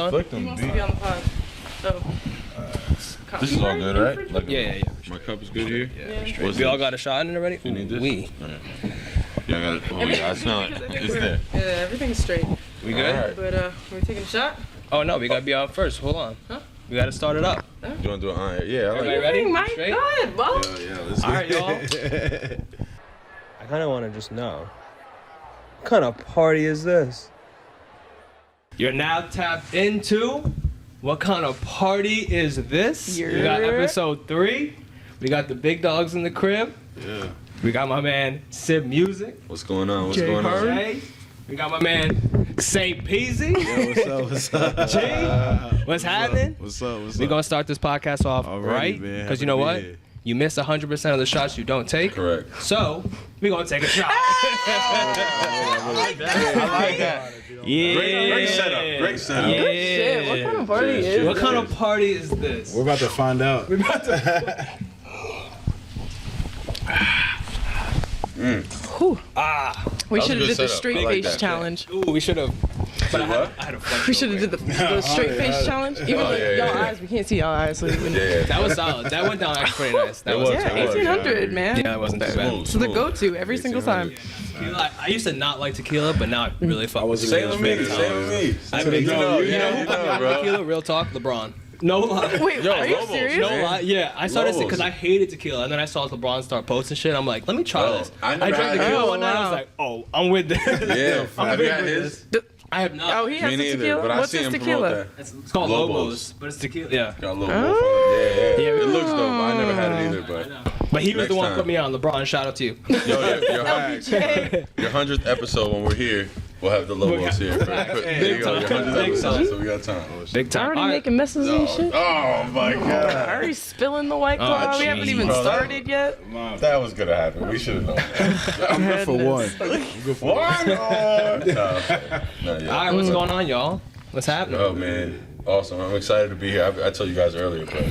on? Flick them, He wants to be on the pod. So. This is all good, right? Like, Yeah. my cup is good here? Yeah. We all got a shot in it already? You need this? We. Yeah, I got it. Oh, yeah, I smell it. It's there. Yeah, everything's straight. We good? Alright. But we're taking a shot. Oh, no, we gotta be out first. Hold on. Huh? We gotta start it up. You want to do it on? Yeah, I like Everybody it. ready? My Straight? God, well. Yeah, let's All right, y'all. I kind of want to just know, what kind of party is this? You're now tapped into what kind of party is this? We got episode 3. We got the big dogs in the crib. Yeah. We got my man Syd Musiq. What's going on? What's going on? Jay. We got my man St. Peasy. Yo, what's up? G. What's happening? What's up? We're gonna start this podcast off right, because you know what? Here. You miss 100% of the shots you don't take. Correct. So we're gonna take a shot. I like that. Yeah. Great setup. Great setup. Yeah. Good shit. What kind of party is What this? kind of party is this? We're about to find out. Whew. We That was a should have good did the setup. straight I like face that. challenge. Ooh, we should have. But I had a flex. We should have did the straight face challenge. Even though yeah. y'all eyes, we can't see y'all eyes. So even, Yeah. That was solid. That went down actually pretty nice. That It was. was. yeah, It was, 1800, yeah. man. Yeah, that wasn't too bad. Smooth, It's the smooth. go-to every single time. Tequila, I used to not like tequila, but now I really fuck with Same tequila. with me. Same with me. I mean, You know, you know who put me on bro. tequila? Real talk, LeBron. No lie. Wait, Yo, are you Lobos, serious? No man. lie. Yeah, I started Lobos. because I hated tequila, and then I saw LeBron start posting shit. I'm like, let me try Oh, this. I I never drank had tequila it. one night. I was Oh, like, oh, I'm with this. Yeah. I'm Have you big had with his? this. I have not. Oh, he has Me the neither, tequila? but I What's see his him tequila? promote that. It's called Lobos. Lobos, but it's tequila. Yeah. Got a little wolf on it. Yeah. Yeah. It looks dope. I never had it either, but. But he was Next the one time. who put me on. LeBron, shout out to you. Yo, your 100th episode when we're here, we'll have the Lobos here. There you go, your 100th Big episode, time. so we got time. Big time. Already All right. making messes and shit. Oh my god. Already spilling the white claw. We haven't jeez. even Bro, that- started yet. That was gonna happen. We should have known that. I'm good for one. Why not? No, not yet. All right, what's going on, y'all? What's happening? Oh man, awesome. I'm excited to be here. I told you guys earlier, but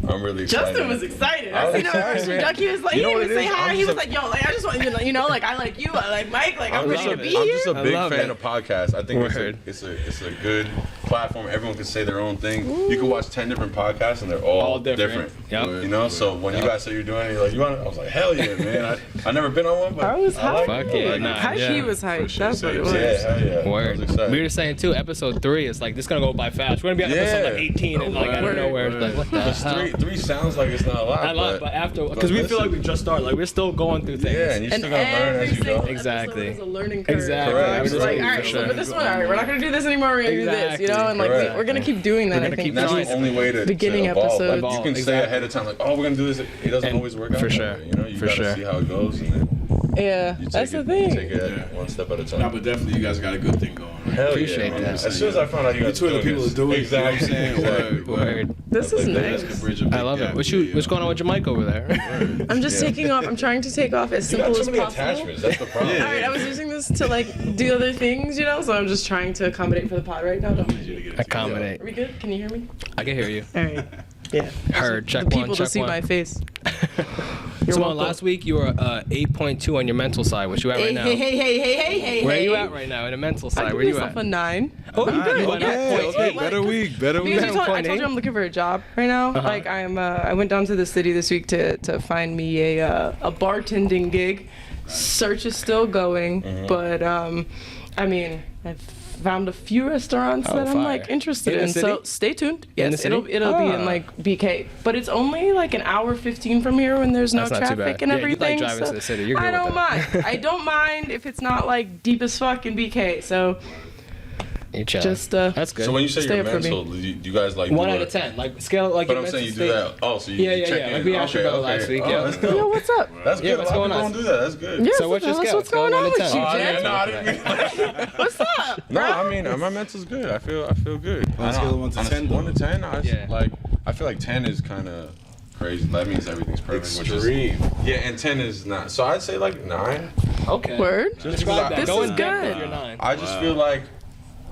I'm really excited. Justin was excited. I I was seen him excited, first man. duck. He was like, You he know didn't what even it say is? hi. I'm He just was a- like, yo, like I just want you to, like I like you, I like Mike, like I'm ready to be I'm here. just a big love fan it. of podcasts. I think Word. it's a good platform. Everyone can say their own thing. You can watch 10 different podcasts and they're all different. Yep. You know, so when you guys say you're doing it, you're like, you want? I was like, hell yeah, man. I never been on one, but I was hyped. Fuck yeah, nah. Hype, Yeah. he was hyped. That's what it was. Yeah, hell yeah. I Word. was excited. We were just saying too, episode 3 is like this gonna go by fast. We're gonna be on episode like 18 and like out of Word. nowhere. It's like what the Because hell? three sounds like it's not a lot. I love, but after because we feel like we just started, like we're still going through things. Yeah, and you And still gotta learn every as you single go. Exactly. episode is a learning curve. Exactly. Correct. We're just like, all right, For sure. so for this one, all right, we're not gonna do this anymore. We're gonna do this, you know, and like Correct. we're gonna keep doing that. We're I gonna think keep That's trying. the only way to Beginning to evolve. episodes. Like, you can say Exactly. ahead of time, like, oh, we're gonna do this. It doesn't And always work out. for that sure. way, you know, you For gotta sure. see how it goes, and then Yeah, you that's take the it, thing. take it one step at a time. Nah, but definitely you guys got a good thing going. Right? Hell Appreciate yeah, man. that. As soon as I found out you guys Between the doing people this, that do it, exactly, you know what I'm saying? exactly. Word. This is Like that. nice. That could bridge a big I love it. gap, What's going on with your mic over there? I'm just taking off. I'm trying to take off as You got simple too as many possible. attachments. That's the problem. All right, I was using this to like do other things, you know, so I'm just trying to accommodate for the pod right now. Accommodate. Are we good? Can you hear me? I can hear you. All right. Yeah. Heard. Check the one. people Check to see one. my face. You're Simone, welcome. last week you were 8.2 on your mental side. What you at right now? Hey. Where are you at right now in the mental I side? give Where you myself at? a 9. Oh, you good. Okay, Yeah. okay. Better week. Because week. I told 0.8. you I'm looking for a job right now. Uh-huh. Like I went down to the city this week to find me a bartending gig. Search is still going, but I mean I've found a few restaurants that I'm fire. like interested In the in. city? So stay tuned. In the Yes, city? it'll be in like BK, but it's only like an hour 15 from here when there's no That's not too traffic bad. and Yeah, you like everything. driving so to the city. You're good I with don't that. mind. I don't mind if it's not like deep as fuck in BK. So You chill. just That's good. So when you say Stay you're up for me. mental, do you guys like 1 do out a- of 10, like scale like. But your I'm saying you mental do state. that. Oh, so you Yeah, check yeah. in. Like we asked you Okay, about last okay. week. Oh, Yeah. that's yo, dope. what's up? That's good. Yeah, A what's lot of going people on? don't do that. That's good. Yeah, So what's your scale? what's going Scale on 1 to with 10. you, Oh, Jen? no, I didn't mean What's up? No, I mean my mental's good. I feel good. On a scale of 1 to 10, 1 to 10, Yeah. like I feel like 10 is kind of crazy. That means everything's perfect. Which Extreme. is, yeah, and 10 is not. So I'd say like 9. Okay. Word. Describe that. This Go is in depth good. if you're 9. I just feel like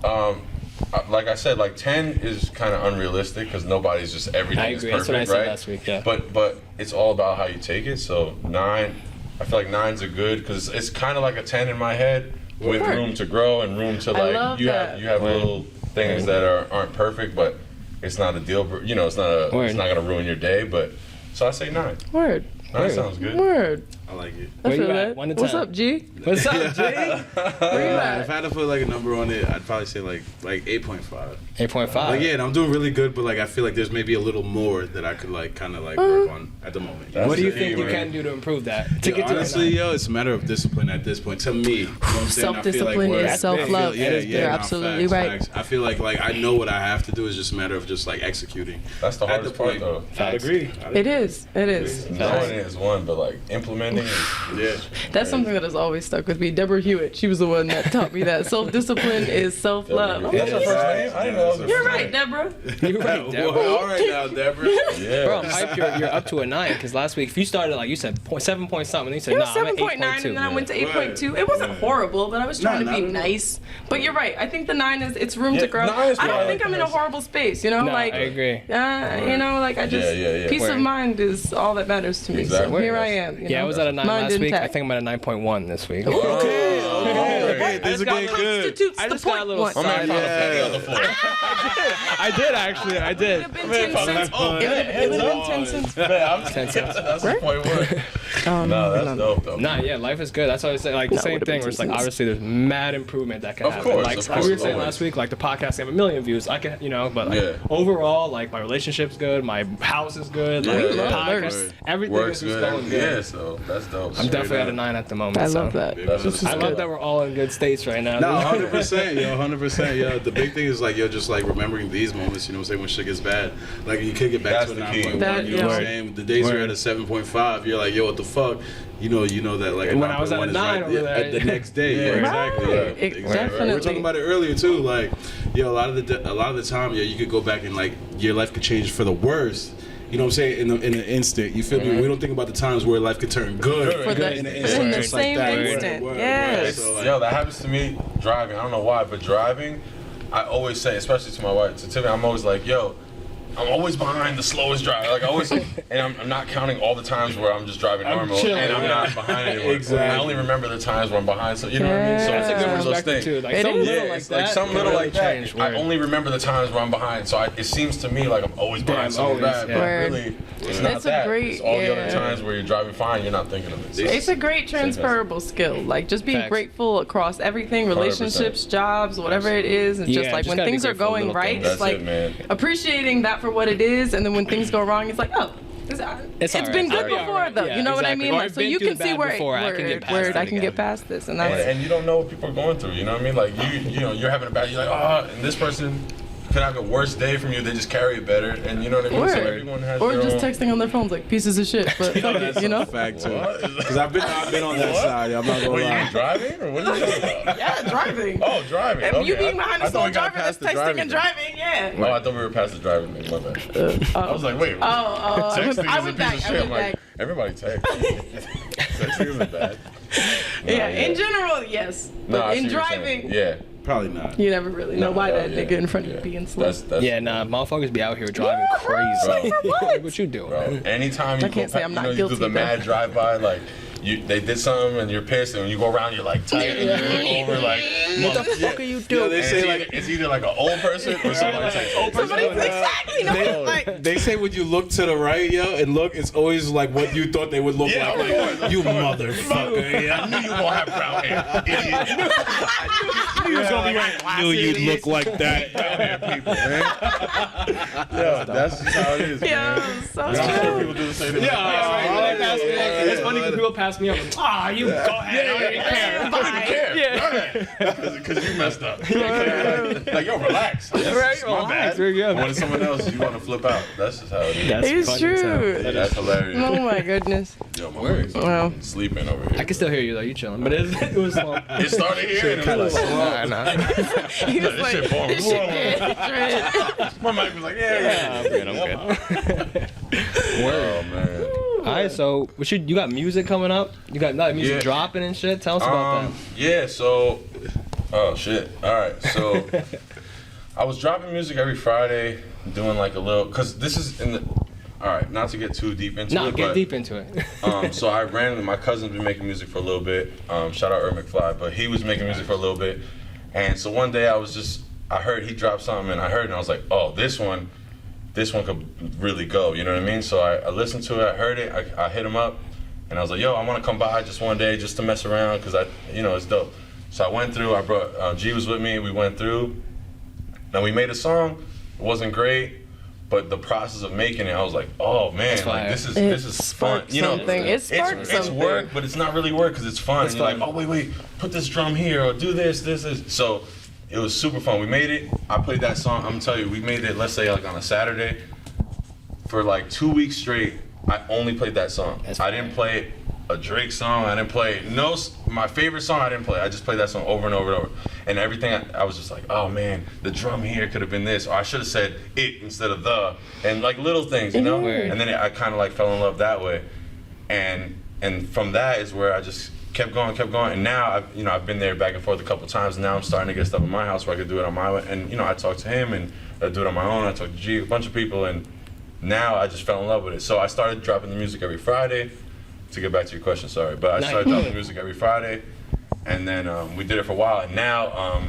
I said, like 10 is kind of unrealistic because nobody's just everything I is agree. perfect, That's what I said right? last week. Yeah. But it's all about how you take it. So 9, I feel like 9's a good because it's kind of like a 10 in my head with Word. room to grow and room to I like love you that. have you have little things that aren't perfect, but it's not a deal. You know, it's not gonna ruin your day. But so I say 9. Word. 9 sounds good. Word. I like it. I Where feel you at? that. 1 to What's 10? up, G? What's up, G? Where you at? If I had to put like a number on it, I'd probably say like 8.5. 8.5. Like and I'm doing really good, but like I feel like there's maybe a little more that I could like kind of like work on at the moment. That's What do you the think key, you man. can do to improve that? To Yo, get to honestly, yo, it's a matter of discipline at this point. To me, you know what I'm saying? I feel Self-discipline like is self-love. Yeah, You're nah, absolutely facts. right. I feel like I know what I have to do. It's just a matter of just like executing. That's the At hardest part, though. I'd agree. It is. It is. Knowing it is one, but like implementing is Yeah. That's something that has always stuck with me. Deborah Hewitt, she was the one that taught me that self-discipline is self-love. That's her first name? I didn't know that was her You're first right, name. Deborah. You're right, Deborah. Well, all right now, Deborah. Yeah. Bro, I'm hyped you're up to a 9 because last week if you started like you said 7 point something, and you said It was nah, I'm at 7.9 8.2. and then I went to 8.2. It wasn't horrible, but I was trying to not be at all. nice. But you're right. I think the 9 is room to grow. 9 is I don't probably think I'm in a horrible space, you know? No, like I agree. you know, like I just Yeah. peace of Word. mind is all that matters to me. Exactly. So here I am. You Yeah, I know? was at a 9 Mind last week. I intact. think I'm at a 9.1 this week. Okay. Okay. This is getting good. Constitutes I the just got a point little one. My man side. found a penny on the floor. I did actually. I did. It would have been 10 cents. It would have been 10 cents. Man, I'm 10 cents. That's the point one. No, that's dope though. Nah, yeah, life is good. That's what I say. Like the No, same would've thing. been Where it's like 10 cents. obviously there's mad improvement that can Of happen. course, Like of we course, were saying always. last week, like the podcast have 1 million views. I can, but like Yeah. overall, like my relationship's good, my house is good, like Yeah, the yeah. podcast, everything Works is just good. going good. Yeah, so that's dope. I'm definitely at a 9 at the moment. I so. love that. That's This is what's I up. love good. that we're all in good states right now. No, 100%, yo, 100%, yo. The big thing is like, yo, just like remembering these moments, you know what I'm saying, when shit gets bad. Like, you could get back That's to a the key. 9.1, That, you know what I'm yeah. saying? The days you're at a 7.5, you're like, yo, what the fuck? You know that like a When I was at a 9.1 is 9 right over there. at the next day. Yeah, Yeah, exactly. Right. Yeah, It- exactly. We were definitely. talking about it earlier too. Like, yo, a lot of the time, yeah, you could go back and like your life could change for the worse. You know what I'm saying? In an instant, you feel me? We don't think about the times where life could turn good. For the, in an in instant, the just like same that. instant. Word. Yes. So, like, Yo, that happens to me driving. I don't know why, but driving, I always say, especially to my wife, to Tiffany, I'm always like, yo, I'm always behind the slowest driver. Like, I always, and I'm not counting all the times where I'm just driving normal chilling, and I'm yeah. not behind anyone. Exactly. I only remember the times where I'm behind. So, you know what I mean? So That's a it's good one of those perspective things. too. Like It something is. little Yeah, like it's that. like something can little really like that. change, I word. only remember the times where I'm behind. So it seems to me like I'm always behind something always, bad. yeah. But Word. really, it's not It's a that. great- It's all the other yeah. times where you're driving fine, you're not thinking of it. So It's a great transferable skill. Like just being Facts. grateful across everything, 100%. relationships, jobs, whatever it is. And Yeah, just like just when gotta be things are grateful for going little right, things. it's That's like it, man. appreciating that for what it is. And then when things go wrong, it's like, oh, it's alright. been good I'll be before alright. though. Yeah, you know what I exactly. mean? Or Like, I've so been you through can the see bad where before, I can get past it I can get again. past this, and And, that's and you don't know what people are going through, you know what I mean? Like you're having a bad, you're like, oh, and this person could have a worse day from you. They just carry it better, and you know what I mean. So Word. everyone has or their just own. texting on their phones like pieces of shit. But fuck it, you know? fact too. What? Because I've been on that What? side. I'm not gonna Wait, lie. you driving or what are you talking about? Yeah, driving. Oh, driving. And Okay. you being behind I a thought slow we got driver that's past the texting and thing. driving, yeah. Oh, I thought we were past the driving thing. My bad. I was like, wait. Texting I is a went piece back. of I shit. went I'm like, back. everybody text. Texting isn't bad. Yeah, in general, yes. No, But I see in what you're driving, saying. Yeah. Probably not. you never really know why that yeah. nigga in front of you being slow. That's Yeah, nah, motherfuckers be out here driving Yeah, crazy. bro, for what? What you doing? Bro, anytime you I can't go, say I'm not you do guilty, the though. mad drive by, like they did something and you're pissed, and when you go around, you're like tight, and you look over like, what the fuck are you doing? they And say, it's either like an old person or somebody's like old person. Somebody's exactly no, like They say when you look to the right, yo, and look, it's always like what you thought they would look Yeah, like. of course. You motherfucker, I yeah. knew you won't have brown hair, idiot. I knew you'd look like that. People, man. Yeah, that's just how it is, man. yeah, so I'm sure true. people do the same thing. It's funny because people pass me up. Ah, you go ahead. I don't even care. I don't even care. Yeah. Because you messed up. Like, yo, relax. That's my bad. Very good. When it's someone else, you want to flip out. That's just how it is. That's It's funny as hell. true. That's hilarious. Oh my goodness. Yo, my boy's Wow. sleeping over here. I can still hear you though. You chilling, but it was slow. It started here and it was like, Nah. He was this like, shit boring. this shit dead. My mic was like, yeah. I'm good. I'm good. Oh, man. All right, so you got music coming up? You got music Yeah. dropping and shit? Tell us about that. Yeah, so, oh, shit. All right, so I was dropping music every Friday, doing like a little, because this is in the, all right, not to get too deep into No, it, get but, deep into it. so I randomly, my cousin's been making music for a little bit. Shout out McFly, but he was making music for a little bit. And so one day I was just I heard he dropped something, and I heard it, and I was like, oh, this one could really go. You know what I mean? So I listened to it, I heard it, I hit him up, and I was like, yo, I want to come by just one day just to mess around, because it's dope. So I went through. I brought G was with me. We went through. Now we made a song. It wasn't great. But the process of making it, I was like, oh man, like this is fun. You know, it's work, but it's not really work because it's fun. And you're like, oh wait, put this drum here or do this. So it was super fun. We made it. I played that song. I'm gonna tell you, we made it. Let's say like on a Saturday. For like 2 weeks straight, I only played that song. I didn't play a Drake song. I didn't play my favorite song. I didn't play. I just played that song over and over and over. And everything, I was just like, oh man, the drum here could have been this, or I should have said it instead of the, and like little things, you know. And then I kind of like fell in love that way, and from that is where I just kept going, and now I've been there back and forth a couple times. And now I'm starting to get stuff in my house where I could do it on my way, and I talked to him and I do it on my own. I talked to G, a bunch of people, and now I just fell in love with it. So I started dropping the music every Friday. To get back to your question, sorry, but I started dropping music every Friday, and then we did it for a while, and now,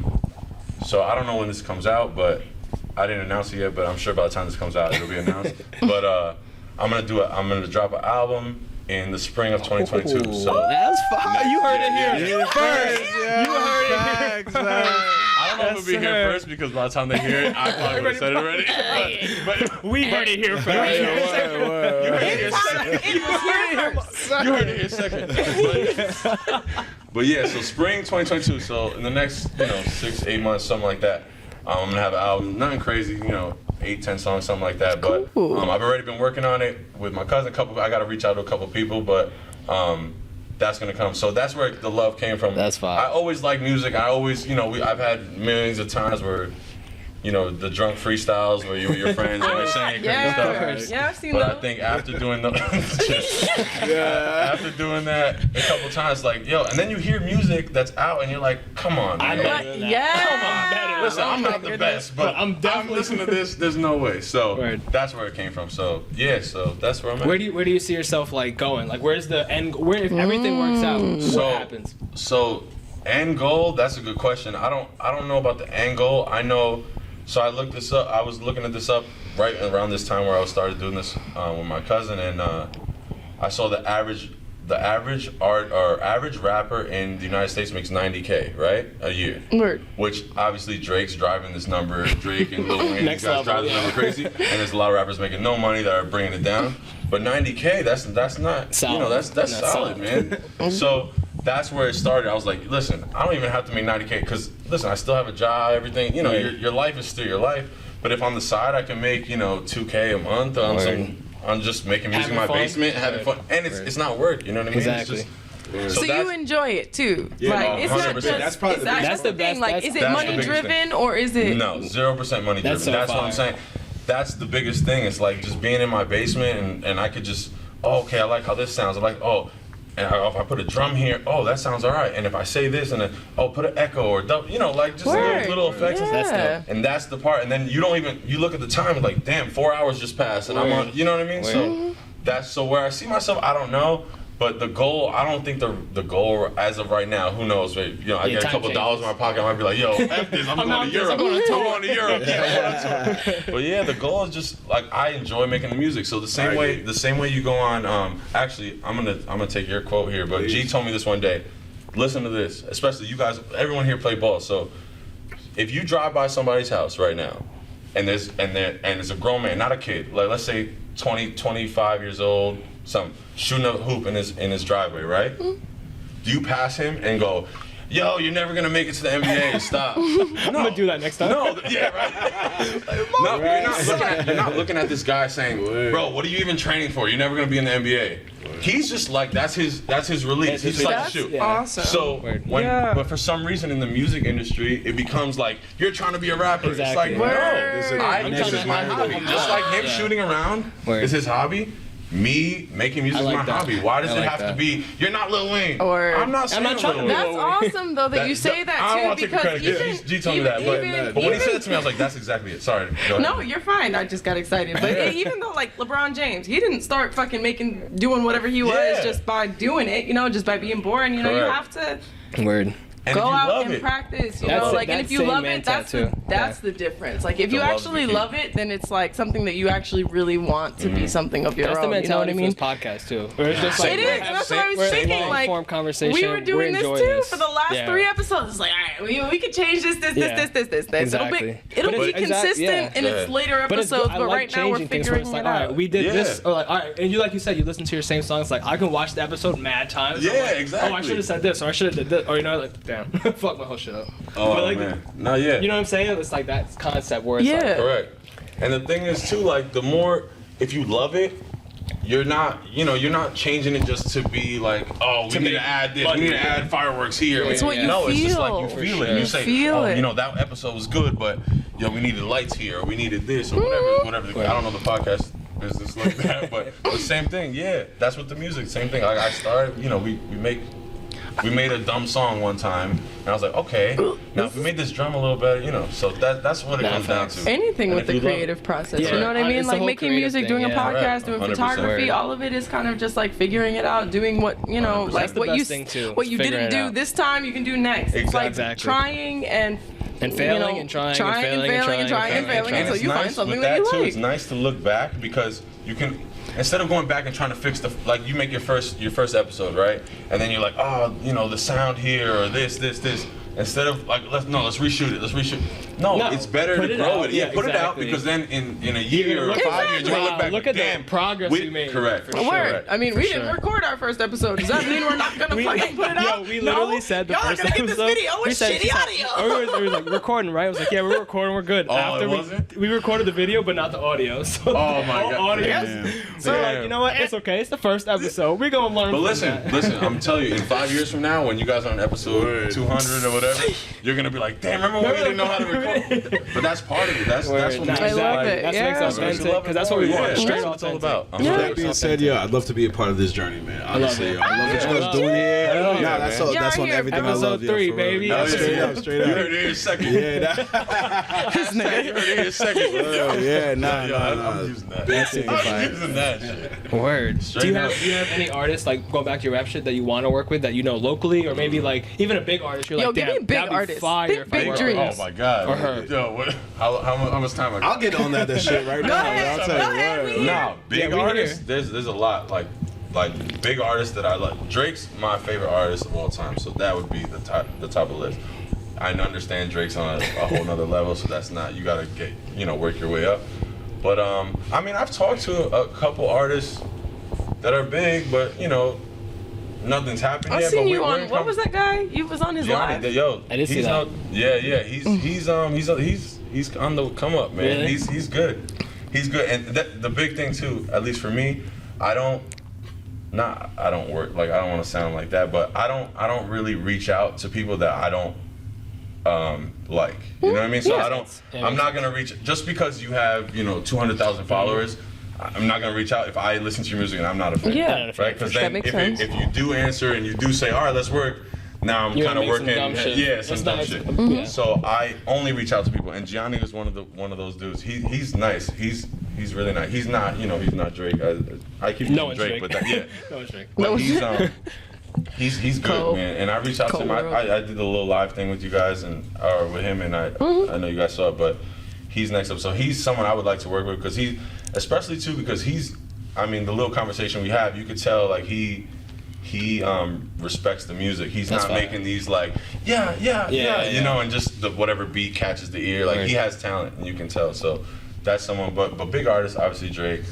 so I don't know when this comes out, but I didn't announce it yet, but I'm sure by the time this comes out, it'll be announced. But I'm gonna drop an album in the spring of 2022. So that's fine. You heard it here first. You heard it here. I don't know if it'll be here first because by the time they hear it, I probably would have said it already. But we heard it here first. You heard it here second. But yeah, so spring 2022. So in the next 6-8 months, something like that, I'm gonna have an album. Nothing crazy, 8-10 songs, something like that. But I've already been working on it with my cousin. I got to reach out to a couple people, but. That's gonna come. So that's where the love came from. That's fine. I always like music. I always, I've had millions of times where, the drunk freestyles where you and your friends and you're saying crazy stuff. Yeah, I've seen but those. I think after doing after doing that a couple times, like, yo, and then you hear music that's out and you're like, come on, man. Come on, listen, I'm not the best, but I'm definitely listening to this. There's no way. So Word. That's where it came from. So yeah, so that's where I'm at. Where do you see yourself like going? Like, where's the end? Where if everything works out, what happens? So end goal. That's a good question. I don't know about the end goal. I know. So I looked this up. I was looking at this up right around this time where I started doing this with my cousin, and I saw the average rapper in the United States makes $90K, right, a year. Word. Which obviously Drake's driving this number. Drake and Lil Wayne, these guys drive this number crazy, and there's a lot of rappers making no money that are bringing it down. But $90K, that's not solid. That's solid, man. So. That's where it started. I was like, listen, I don't even have to make $90K because, listen, I still have a job, everything. Your life is still your life. But if on the side I can make, $2K a month on just making music in my basement, having fun, and it's not work. You know what I mean? Exactly. So you enjoy it too. Yeah, like it's not 100%. just That's the thing. best. Like, is it that's money driven or is it? No, 0% money driven. So that's what I'm saying. That's the biggest thing. It's like just being in my basement and I could just, okay, I like how this sounds. I like, and if I put a drum here, that sounds all right. And if I say this, and then, put an echo or double, like just little effects. Yeah. And that's the part. And then you look at the time and like, damn, 4 hours just passed, and I'm on. You know what I mean? So that's where I see myself. I don't know. But the goal, I don't think the goal as of right now, who knows? I get a couple dollars in my pocket, I might be like, yo, F this, I'm going to Europe. I'm going to Europe. But yeah, the goal is just like I enjoy making the music. So the same way you go on. Actually, I'm gonna take your quote here. But G told me this one day. Listen to this, especially you guys. Everyone here play ball. So if you drive by somebody's house right now, and there's a grown man, not a kid, like let's say 20, 25 years old. Shooting a hoop in his driveway, right? Do you pass him and go, yo, you're never gonna make it to the NBA, stop. I'm gonna do that next time. No, yeah, right. No, you're not looking at this guy saying, bro, what are you even training for? You're never gonna be in the NBA. He's just like, that's his release. He's just like to shoot. Awesome. So but for some reason in the music industry, it becomes like you're trying to be a rapper. Exactly. It's like, no, this is my hobby. Just like him shooting around is his hobby. Me making music is my hobby. Why does it have to be? You're not Lil Wayne. Or I'm not saying Lil Wayne. That's awesome though that you say that I don't too want to take the credit. G told me that, but when he said it to me, I was like, that's exactly it. Sorry. Go ahead. No, you're fine. I just got excited. But even though like LeBron James, he didn't start doing whatever he was just by doing it. Just by being born. You have to. Word. And go if you out love and it, practice, you That's know, it, like, and that if you same love man it, that's tattoo. the difference. Like, if The you love actually is the key. love it, then it's like something that you actually really want to be something of your That's the own. You know what mentality I mean? for this podcast too. Where it's just Same like It is. That's what I was we're thinking. long Like, form conversation. we were doing this enjoying too this. for the last Yeah. 3 episodes. It's like, all right, we could change this. Exactly. It'll But be it's- consistent yeah. in its later But it's episodes. good. I But like right now we're changing things where figuring it's like, it all out. right, we did Yeah. this, or like, all right, and you like you said, you listen to your same songs. Like, I can watch the episode mad times. Yeah, I'm like, exactly. Oh, I should have said this, or I should have did this, or you know, like, damn, fuck my whole shit up. Oh But, like, man, no, yeah, you know what I'm saying? It's like that concept where it's Yeah. like, correct. And the thing is too, like the more if you love it, you're not changing it just to be like, oh, we need to add this, we need to add fireworks here. It's what you no, it's just feel. like you For feel sure. it. You You say, feel oh, it. you know that episode was good, but we needed lights here, or we needed this, or whatever. I don't know the podcast business like that, but the same thing. Yeah, that's what the music. Same thing. Like I started, we made a dumb song one time, and I was like, okay, now if we made this drum a little better, so that's what it Nah, comes down facts. to. Anything And with if the you love it- creative process, Yeah. you know what I Right. mean? It's the Like whole making creative music, thing, doing a yeah. podcast, Right. doing 100%. photography, Word. all of it is kind of just like figuring it out, doing what That's like the what best you thing, too, what you figuring didn't it do out. this time, you can do next. It's like Exactly. trying and failing and trying and failing and trying and failing And until it's you nice find something with that you too. like. It's nice to look back because you can, instead of going back and trying to fix like you make your first episode, right? And then you're like, oh, the sound here or this. Instead of like, let's reshoot it. No, No, it's better put to it grow out. it. Yeah, Yeah, put it out exactly. because then in a year or look- 5 years, you're gonna look back. Look at the damn, progress we made. Correct. For sure. Word. I mean, For we sure. didn't record our first episode. Does that mean we're not gonna fucking put it out? Yo, we literally No? said the Y'all first are gonna get this episode. video with shitty audio. We were like recording, right? I was like, yeah, we're recording, we're good. Oh, it wasn't? we recorded the video, but not the audio. So Oh my all God. audio. Damn. So we're like, you know what? It's okay. It's the first episode. We're gonna learn. But from that. listen, I'm telling you, in 5 years from now, when you guys are on episode Word. 200 or whatever, you're gonna be like, damn, remember when we didn't know how to record? But that's part of it. That's what Word. makes I love like, it. That's Yeah. what makes us That's what authentic, love because that's what we it for. want. Yeah, Straight that's what it's all authentic. about. Yeah. That being said, I'd love to be a part of this journey, man. Honestly, it. I love what you guys doing here. Hell yeah, Nah, that's man. all. Yeah, That's on here, everything I episode love. 3, for real. baby. Nah, Yeah, straight yeah. up, straight You up. heard it in a second. Yeah, that, This nigga. You heard it in a second. I'm using that. I'm using that shit. Word. Straight Do you up. have any artists, like going back to your rap shit, that you want to work with that you know locally, or maybe like even a big artist? You're Yo, like, give me damn, a big that'd be artist. fire Big, if I big worked dreams. with Oh my God. Or her. Yo, how much time I got? I'll get on that shit right now. ahead. I'll tell Go you ahead, what. we No, big Yeah, we artists. here. There's a lot like big artists that I like. Drake's my favorite artist of all time, so that would be the top of the list. I understand Drake's on a whole nother level, so that's not, you gotta get work your way up. But I mean, I've talked to a couple artists that are big, but nothing's happened I've yet. seen but you we're on. in What was that guy? You was on his live. Yo, I did see he's that. yeah. He's on the come up, man. Really? He's good. He's good, and the big thing too, at least for me, I don't work, like, I don't want to sound like that, but I don't really reach out to people that I don't like. You know what I mean? So Yeah, I'm not gonna reach, just because you have 200,000 followers. I'm not gonna reach out if I listen to your music and I'm not a fan. Yeah. Right? Because That then makes if sense. you do answer and you do say, all right, let's work. Now I'm You're kind of gonna make some working. dumb shit. Yeah, some It's dumb not- shit. Yeah. So I only reach out to people, and Gianni is one of those dudes. He's nice. He's really nice. He's not he's not Drake. I keep No using one's Drake, Drake. but yeah. No one's Drake. But he's good, Cold. man. And I reached out to him. Cold world. I did a little live thing with you guys or with him, and I know you guys saw it, but he's next up. So he's someone I would like to work with because especially too because the little conversation we have, you could tell like he respects the music. He's That's not fire. making these like yeah, and just whatever beat catches the ear. Like Right. he has talent, and you can tell. So that's someone. But big artists, obviously Drake,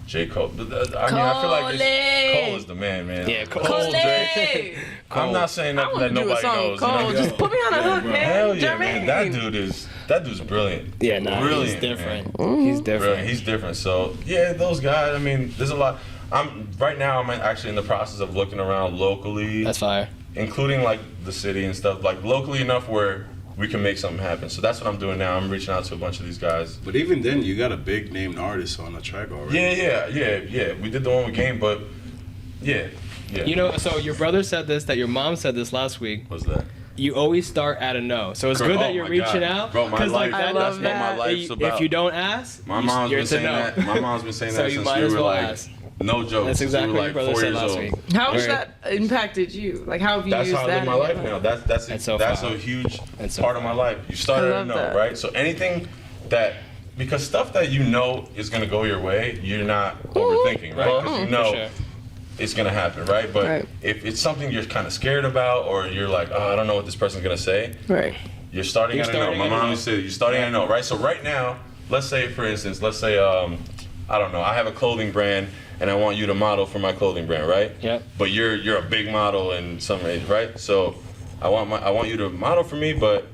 J. Cole. I feel like Cole is the man. Yeah, Cole. Cole. Drake. I'm not saying I nothing want that to do a nobody song. knows. Cole, just put me on a hook, man. Hell yeah, man. Jermaine. That dude's brilliant. Yeah, nah, he's Brilliant, different. man. He's different. Brilliant. He's different. So yeah, those guys. I mean, there's a lot. Right now I'm actually in the process of looking around locally, That's fire. including like the city and stuff, like locally enough where we can make something happen. So that's what I'm doing now. I'm reaching out to a bunch of these guys. But even then, you got a big named artist on the track already. Yeah. We did the one with Game, but yeah. So your brother said this, that your mom said this last week. What's that? You always start at a no. So it's Bro, good that oh you're my reaching God. out. Bro, my 'cause, life, I that's love what that. my life's about. If you don't ask, My mom's you're been to saying no. that. My mom's been saying So that you since might we as were well like ask. No joke. That's exactly what your brother said last week. How has that impacted you? Like, how have you That's used how I that live my life now. That's a huge part of my life. You started to know, right? So anything that, because stuff that you know is gonna go your way, you're not overthinking, right? Because you know it's gonna happen, right? But if it's something you're kind of scared about, or you're like, oh, I don't know what this person's gonna say, right? You're starting at a no. My mom used to say, you're starting at a no, right? So right now, let's say, for instance, I don't know, I have a clothing brand and I want you to model for my clothing brand, right? Yeah. But you're a big model in some ways, right? So I want you to model for me, but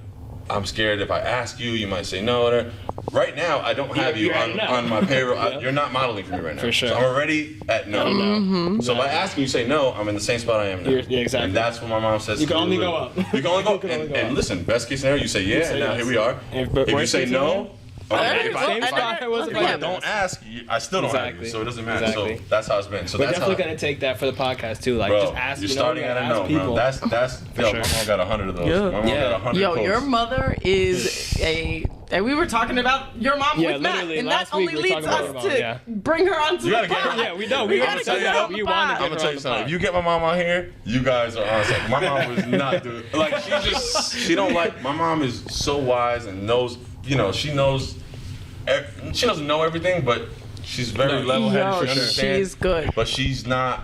I'm scared if I ask you, you might say no. Right now, I don't have you on my payroll. You're not modeling for me right now. For sure. So I'm already at no. So by asking you say no, I'm in the same spot I am now. Yeah, exactly. And that's what my mom says. You can only go up. You can only go up. And listen, best case scenario, you say yeah, and now here we are. If you say no, if I don't ask, I still don't have you, so it doesn't matter. Exactly. So that's how it's been. So we're that's definitely gonna take that for the podcast too. Like, bro, just ask. You're starting at a no, bro. That's yo, my mom got 100 of those. Yeah. My mom got 100 Yo, posts. your mother is a. And we were talking about your mom with Matt, and that only leads us to bring her onto the pod. Yeah, we know. We want to say that. We want to I'm gonna tell you something. If you get my mom on here, you guys are on something. My mom was not doing. Like, she don't like. My mom is so wise and knows. You know, she knows. She doesn't know everything, but she's very level-headed. She understands. She's good. But she's not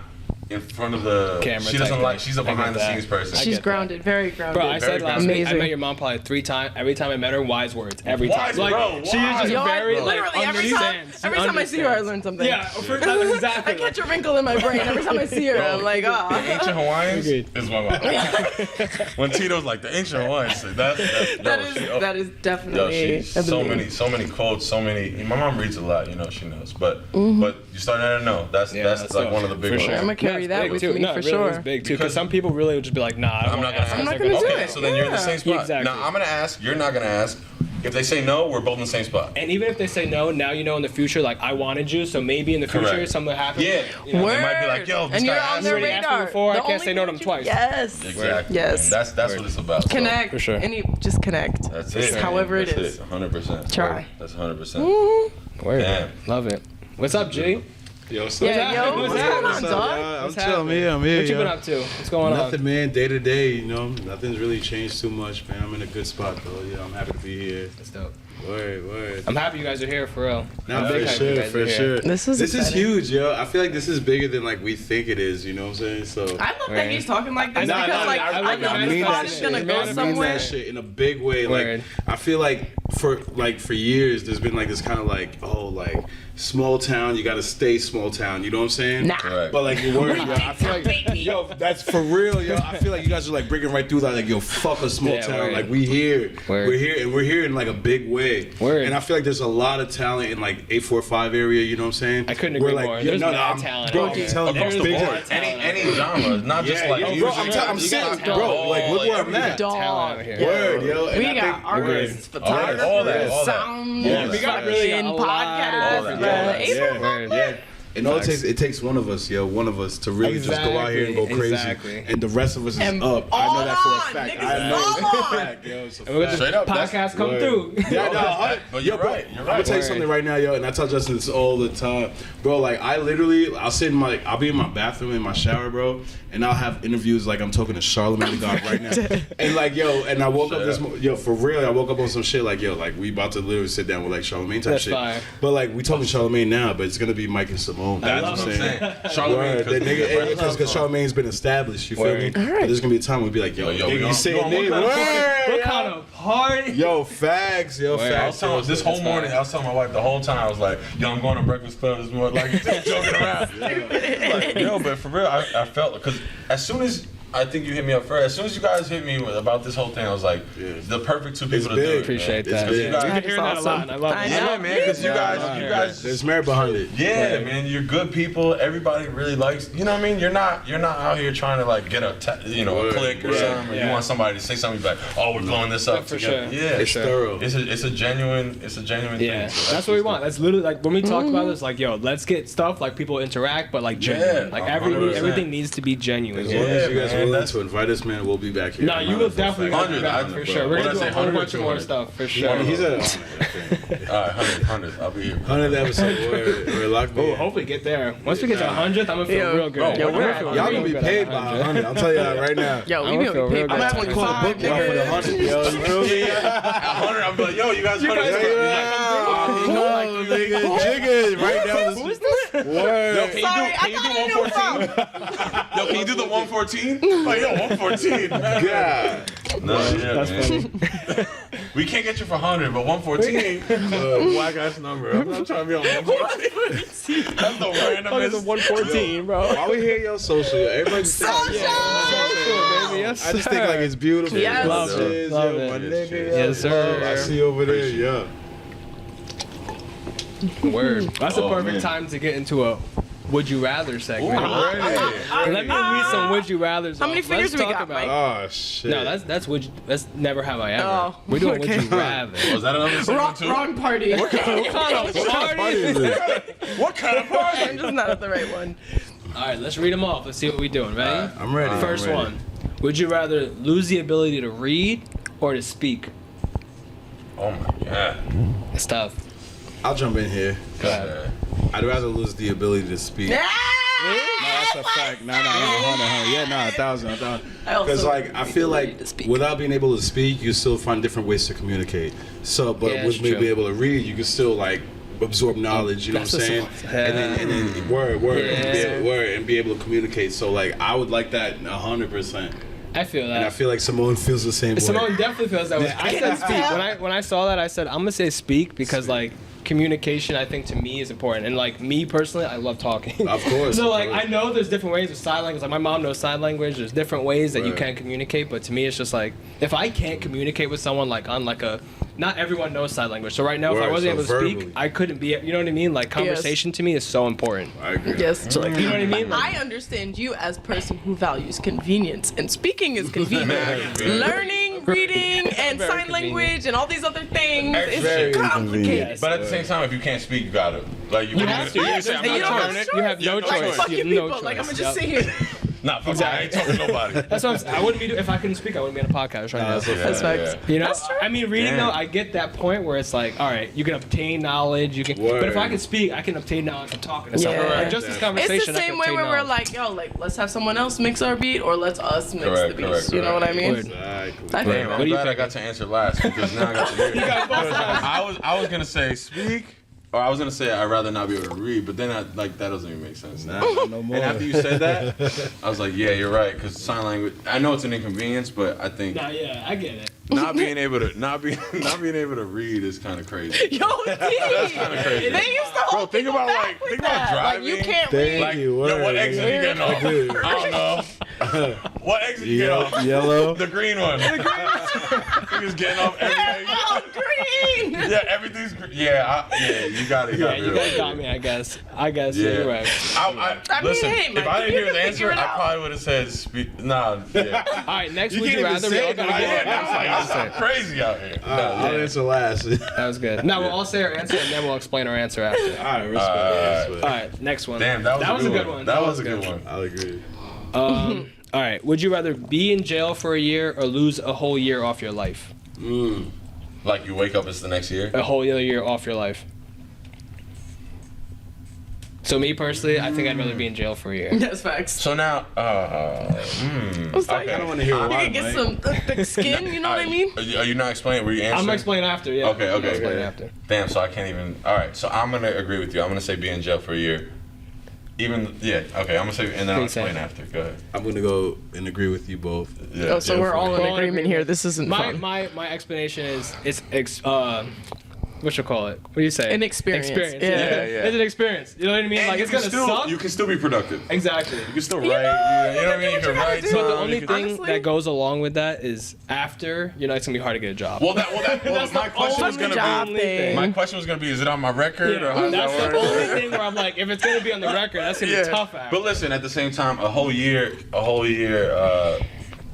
in front of the camera. She doesn't like. She's a behind-the-scenes person. She's grounded, very grounded. Bro, I said last week, I met your mom probably 3 times. Every time I met her, wise words. Every time. Like, she is just very like understands. Every time I see her, I learn something. Yeah, exactly. I catch a wrinkle in my brain every time I see her. I'm like, The ancient Hawaiians is my mom. When Tito's like the ancient Hawaiians, that is definitely. So many quotes, so many. My mom reads a lot, you know, she knows. But you starting at a no. That's like one of the big ones. I'm gonna carry that with me for really sure. It's big too, because some people really would just be like, nah, I'm not gonna do it. So then you're in the same spot. Exactly. Now I'm gonna ask. You're not gonna ask. If they say no, we're both in the same spot. And even if they say no, now you know in the future, like, I wanted you, so maybe in the future something happens. Yeah. You know, they might be like, yo, this and guy you're on their radar. Before, I can't say no to them twice. Yes. Exactly. Yes. That's what it's about. Connect. For sure. Just connect. That's it. However it is. 100%. Try. That's 100%. Word. Damn. Love it. What's up, G? Yo, what's going on, dog? I'm chilling, I'm here. What you been up to? What's going on? Nothing, man. Day to day, you know, nothing's really changed too much, man. I'm in a good spot, though. Yeah, I'm happy to be here. That's dope. Word. I'm happy you guys are here, for real. Nah, for sure. This is huge, yo. I feel like this is bigger than like we think it is. You know what I'm saying? So I love that he's talking like this because I know mean this that is shit. gonna go I mean somewhere. that shit in a big way. Like I feel like for years there's been like this kind of like small town. You gotta stay small town. You know what I'm saying? Nah. Right. But like your word, yo, I feel like yo, that's for real, yo. I feel like you guys are like breaking right through that. Like yo, fuck a small town. Word. Like we here, Word. we're here in like a big way. Word. And I feel like there's a lot of talent in like 845 area. You know what I'm saying? I couldn't agree more. There's mad talent. Bro, I'm telling you, There's Any genre, not just like music. bro, I'm saying, bro, like look where I'm at. Talent out here. Word, yo. We got artists, photographers, all that. sound, We got really a lot of podcasts. Yeah. And all it takes one of us, to really just go out here and go crazy. Exactly. And the rest of us is And up. I know that for a fact. niggas I know all that for a on. fact, yo. It's a And we're fact. Straight up, podcast come through. Yeah, no, But you're right. I'm gonna tell you something right now, yo, and I tell Justin this all the time, bro. Like I'll be in my bathroom in my shower, bro, and I'll have interviews like I'm talking to Charlamagne the God right now, and like yo, and I woke up for real, I woke up on some shit like yo, like we about to literally sit down with like Charlamagne type shit, fire. but like we talking Charlamagne now, but it's gonna be Mike and Simone. That's what I'm saying. Charlamagne, because Charlamagne's been established, you feel me? But there's gonna be a time we'll be like yo, nigga, you say name, What kind of party? yo, fags, yo, facts. I was telling my wife the whole time, I was like, yo, I'm going to Breakfast Club this morning, like, joking around. Like, yo, but for real, I felt, because as soon as, I think you hit me up first, as soon as you guys hit me about this whole thing, I was like, the perfect two people to do it. Appreciate that. We've been hearing that a lot, and I love it. Yeah, man, because you guys, there's merit behind it. yeah, man, you're good people. Everybody really likes, you know what I mean? You're not out here trying to like get a click or something. Or you want somebody to say something, you're like, oh, we're blowing this up For together. sure. Yeah, It's thorough. It's a genuine Yeah, thing. So that's what we want. That's literally like when we talk about this, like, yo, let's get stuff like people interact, but like genuine. Like 100%. everything needs to be genuine. As long as you guys Hernandez? willing to invite us, man, we'll be back here. No, you will definitely be 100, back for sure. We're what gonna did I do say, a whole 100 bunch or of more 200? stuff for sure. He's at All right, 100. I'll be here. 100th episode. We're locked Oh, in. hopefully get there. Once we get to 100th, I'm gonna feel real good. Yo, we're Y'all gonna be paid by 100. I'll tell you that right now. Yo, I'm we gonna gonna be feel paid by real I'm good. gonna call a book now for the 100, yo. You feel me? At 100, I'll be like, yo, you guys 100. Oh, nigga, Jigga, right down the Who is this? word. Yo, can you do 114? Yo, can you do the 114? Like, yo, 114. God. No, yeah, That's man. We can't get you for 100, but 114. Whack ass number. I'm not trying to be on 114. That's the randomest. 114, bro. Why we hear your social? Everybody Social! Baby, yes, I just think like it's beautiful. Yes. Love it. Love it. My nigga, Yes, sir. I see you over there, yeah. Word. That's a Oh, perfect man. time to get into a would you rather segment. Ooh, Let me read some would you rathers. How many off. fingers Let's we talk got, Mike? Oh shit. No, that's never have I ever. Oh, We're doing okay. would you rather. Was that another segment too? Wrong party. What kind of party is it? What kind of party? I'm just not at the right one. All right, let's read them off. Let's see what we're doing. Ready? I'm ready. First I'm ready. one. Would you rather lose the ability to read or to speak? Oh my god. It's tough. I'll jump in here. Go ahead. I'd rather lose the ability to speak. No, that's a fact. No, 100. Yeah, 1,000. Because like I feel like without being able to speak, you still find different ways to communicate. So, but Yeah, with it's me true. being able to read, you can still like absorb knowledge. You know That's what I'm saying? what's up. And then word, Yeah. and be able to communicate. So like I would like that 100%. I feel that. And I feel like Simone feels the same way. Simone definitely feels that way. I said speak. When I saw that, I said I'm gonna say speak because like communication, I think to me is important. And like me personally, I love talking. Of course. So like of course. I know there's different ways of sign language. Like my mom knows sign language. There's different ways that you Right. can communicate. But to me, it's just like if I can't communicate with someone like on like a not everyone knows sign language. So right now, if I Word, wasn't so able to verbally. speak, I couldn't be. You know what I mean? Like conversation to me is so important. I agree. Yes. So like you know what I mean? Like, I understand you as a person who values convenience, and speaking is convenient. Learning, reading, and Very sign convenient. language, and all these other things Very is complicated. inconvenient. But at the same time, if you can't speak, you gotta like you have to. can say I'm And you not don't trying have to. You have no Yeah, no choice. choice. Fuck You you have no people. Like I'm gonna choice. just sit here. Nah, fuck that. I ain't talking to nobody. That's what I'm saying. I wouldn't be if I couldn't speak. I wouldn't be on a podcast right now. That's facts. You know, That's true. I mean, reading Damn. though, I get that point where it's like, all right, you can obtain knowledge, you can, but if I Word. can speak, I can obtain knowledge from talking to Yeah. someone. Like, just this It's conversation, the I can same way obtain where we're knowledge. like, yo, like let's have someone else mix our beat, or let's us mix Correct, the beats. correct, You know what I correct. mean? Word. Exactly. I Damn, think. I'm do you glad I got to answer last because now I got to hear. I was gonna say speak, or I was gonna say I'd rather not be able to read, but then that doesn't even make sense. Nah, no more. And after you said that, I was like, yeah, you're right, because sign language. I know it's an inconvenience, but I think Nah, yeah, I get it. not being able to read is kind of crazy. Yo, That's kind of crazy. they used to hold think people about, back like, with think about that. Like, you driving. can't Thank read. Like, you. yo, what Word. exit you getting off? Good. I don't know. What exit you get off? Yellow. The green one. The green one. He was getting off everything. Oh, green. Yeah, everything's green. Yeah, you got it. Yeah, you guys got me. I guess. Yeah, you're right. I mean, Listen, hey, if Mike, I didn't you hear his can answer, figure it I out. probably would have said, nah, yeah. All right, next You would can't you even rather? say We all it, gotta but go. Yeah, that's like, that's not crazy out here. I'll answer last. That was good. Now we'll all say our answer and then we'll explain our answer after. Alright, respect. All right, next one. Damn, that was a good one. That was a good one. I'll agree. All right, would you rather be in jail for a year or lose a whole year off your life? Like you wake up, it's the next year. A whole year off your life. So me personally, I think I'd rather be in jail for a year. That's facts. So now, I was like, okay. I don't want to hear you why, can get Mike. some thick skin. You know what I mean? Are you not explaining? Were you answering? I'm gonna explain after. Yeah. Okay, I'm okay. gonna explain Yeah. after. Damn, so I can't even. All right, so I'm gonna agree with you. I'm gonna say be in jail for a year. Even okay, I'm gonna say, and then I'll Please say. explain after. Go ahead. I'm gonna go and agree with you both. Yeah, Oh, so jail we're for a all year. in agreement here. This isn't fun. My explanation is what you call it? What do you say? An experience. Experience. Yeah. Yeah, yeah. It's an experience. You know what I mean? And Like you it's can gonna still, suck. You can still be productive. Exactly. You can still write. know, you know what I you mean? You can do can what you write. gotta do. But the some, only you can- thing Honestly. that goes along with that is after, it's gonna be hard to get a job. Well, my question was only gonna job be. thing. My question was gonna be: is it on my record or how does that's that the work? only thing where I'm like, if it's gonna be on the record, that's gonna be tough. After. But listen, at the same time, a whole year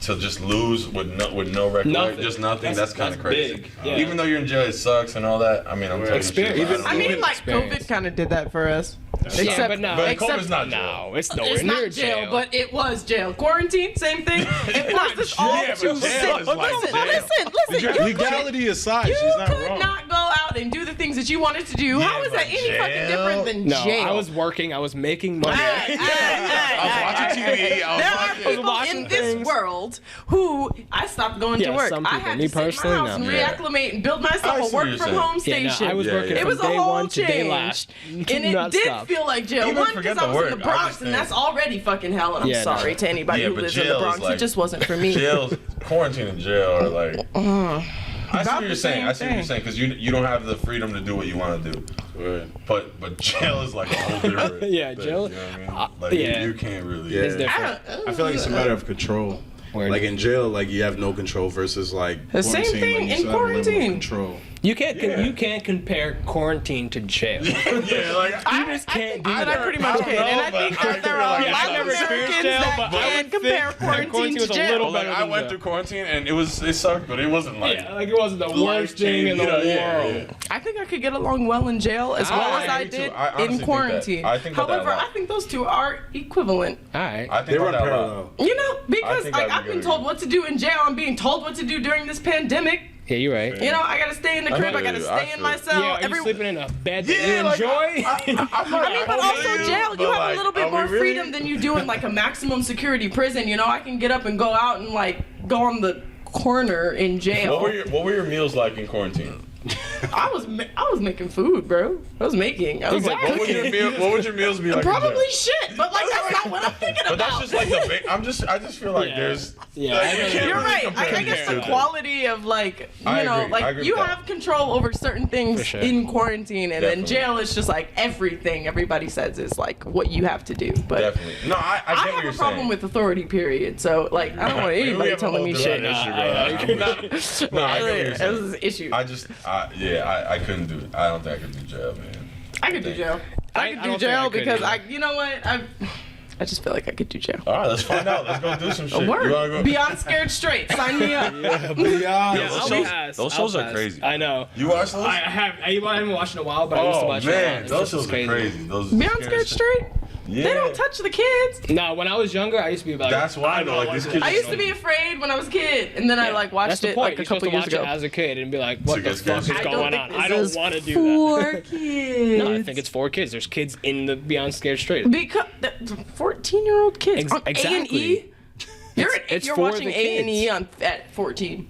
to just lose with no record, Nothing. just nothing. That's That's kind of crazy. big. Yeah. Even though you're in jail, it sucks and all that. I mean, I'm telling you, Experience. shit, Even- I mean, like Experience. COVID kind of did that for us. Except, but no. But except COVID's not jail. No, it's nowhere it's near not jail, but it was jail. Quarantine, same thing. It forced us all Yeah, to but jail is like jail. listen. Legality aside, You she's not could wrong. not go out and do the things that you wanted to do. Yeah, How is that but any fucking jail? different than No, jail? I was working. I was making money. I was watching TV. I There was are watching. people watching in this things. world who I stopped going to Yeah, work. some I people. had Me to sit in personally, my house and no. Yeah. reacclimate and build I myself see a what work you're from saying. home Yeah, no, station. I was Yeah, working yeah. It was a from day whole one to day change. last. And it Not did stop. feel like jail. Even One, forget because I the was in the work, Bronx, understand. and that's already fucking hell. And I'm Yeah, sorry no. to anybody Yeah, who but lives in the jail is Bronx. like- It just wasn't for me. Jail, quarantine and jail are like. I see About what the you're saying. same I see what you're thing. saying because you don't have the freedom to do what you want to do. Right. But jail is like a whole different. Yeah, thing, jail- You know what I mean? Like yeah. you can't really. Yeah. It's different. I feel like it's a matter of control. Word. Like in jail, like you have no control versus like The same quarantine, thing like, you in still have a level of quarantine. Control. You can't Yeah. you can't compare quarantine to jail. Yeah, like You just can't do I that. pretty much I don't can. And know, I but think I that there feel are like a I lot of never Americans experienced jail, that but I can would compare think quarantine quarantine to was a jail. little like better I than went jail. through quarantine and it sucked, but it wasn't like. Yeah, like it wasn't the worst thing in the world. Yeah. I think I could get along well in jail as well as I me too. did I honestly in think quarantine. that. I think about that a However, lot. I think those two are equivalent. All right. I think They run about that a lot. parallel. You know, because think like I'd I've be been good told with what to do in jail. I'm being told what to do during this pandemic. Yeah, you're right. You know, I gotta stay in the I crib. I feel gotta you. I stay in feel my you. cell. Yeah, are you sleeping in a bed that Yeah, you like, enjoy? I mean, but also jail, you have a little bit more freedom freedom than you do in like a maximum security prison. You know, I can get up and go out and like go on the corner in jail. What were your meals like in quarantine? I was making food, bro. I was making. I was like What would cooking. what would your meals be like? in jail? Probably shit, but like that's not what I'm thinking But about. that's just like the. I just feel like Yeah. there's. Yeah, like, I you know. can't You're really right. compare I guess the that. quality of like I you know, agree. I like agree you with that. have control over certain things For sure. in quarantine, and then Definitely. jail is just like everything everybody says is like what you have to do. But Definitely. No, I I get what have you're a problem saying. with authority. Period. So like I don't want We anybody have a telling whole me different shit. issue, bro. No, I get what you're That's saying. an issue. I couldn't do it. I don't think I could do jail, man. I could do jail. I I could don't do think jail I could because either. you know what? I just feel like I could do jail. All right, let's find out. Let's go do some shit. You wanna Word. go? Beyond scared straight. Sign me up. Yeah, those I'll shows- pass. those I'll shows are pass. crazy. I know. You watch those? I haven't watched in a while, but I used to Oh watch it. man, It's those just shows are crazy. Those Beyond scared straight. Yeah. They don't touch the kids. No, when I was younger, I used to be like. That's why though. Like these kids. I used to be afed when I was a kid, and then I like That's watched the it point. like a You're supposed couple to years watch ago. it as a kid and be like, what To the get fuck scared. is I going on? I don't want to do that. For kids. No, I think it's for kids. There's kids in the Beyond Scared Straight. Because 14-year-old kids on Exactly. A&E. You're It's you're for watching the A&E kids. on at 14.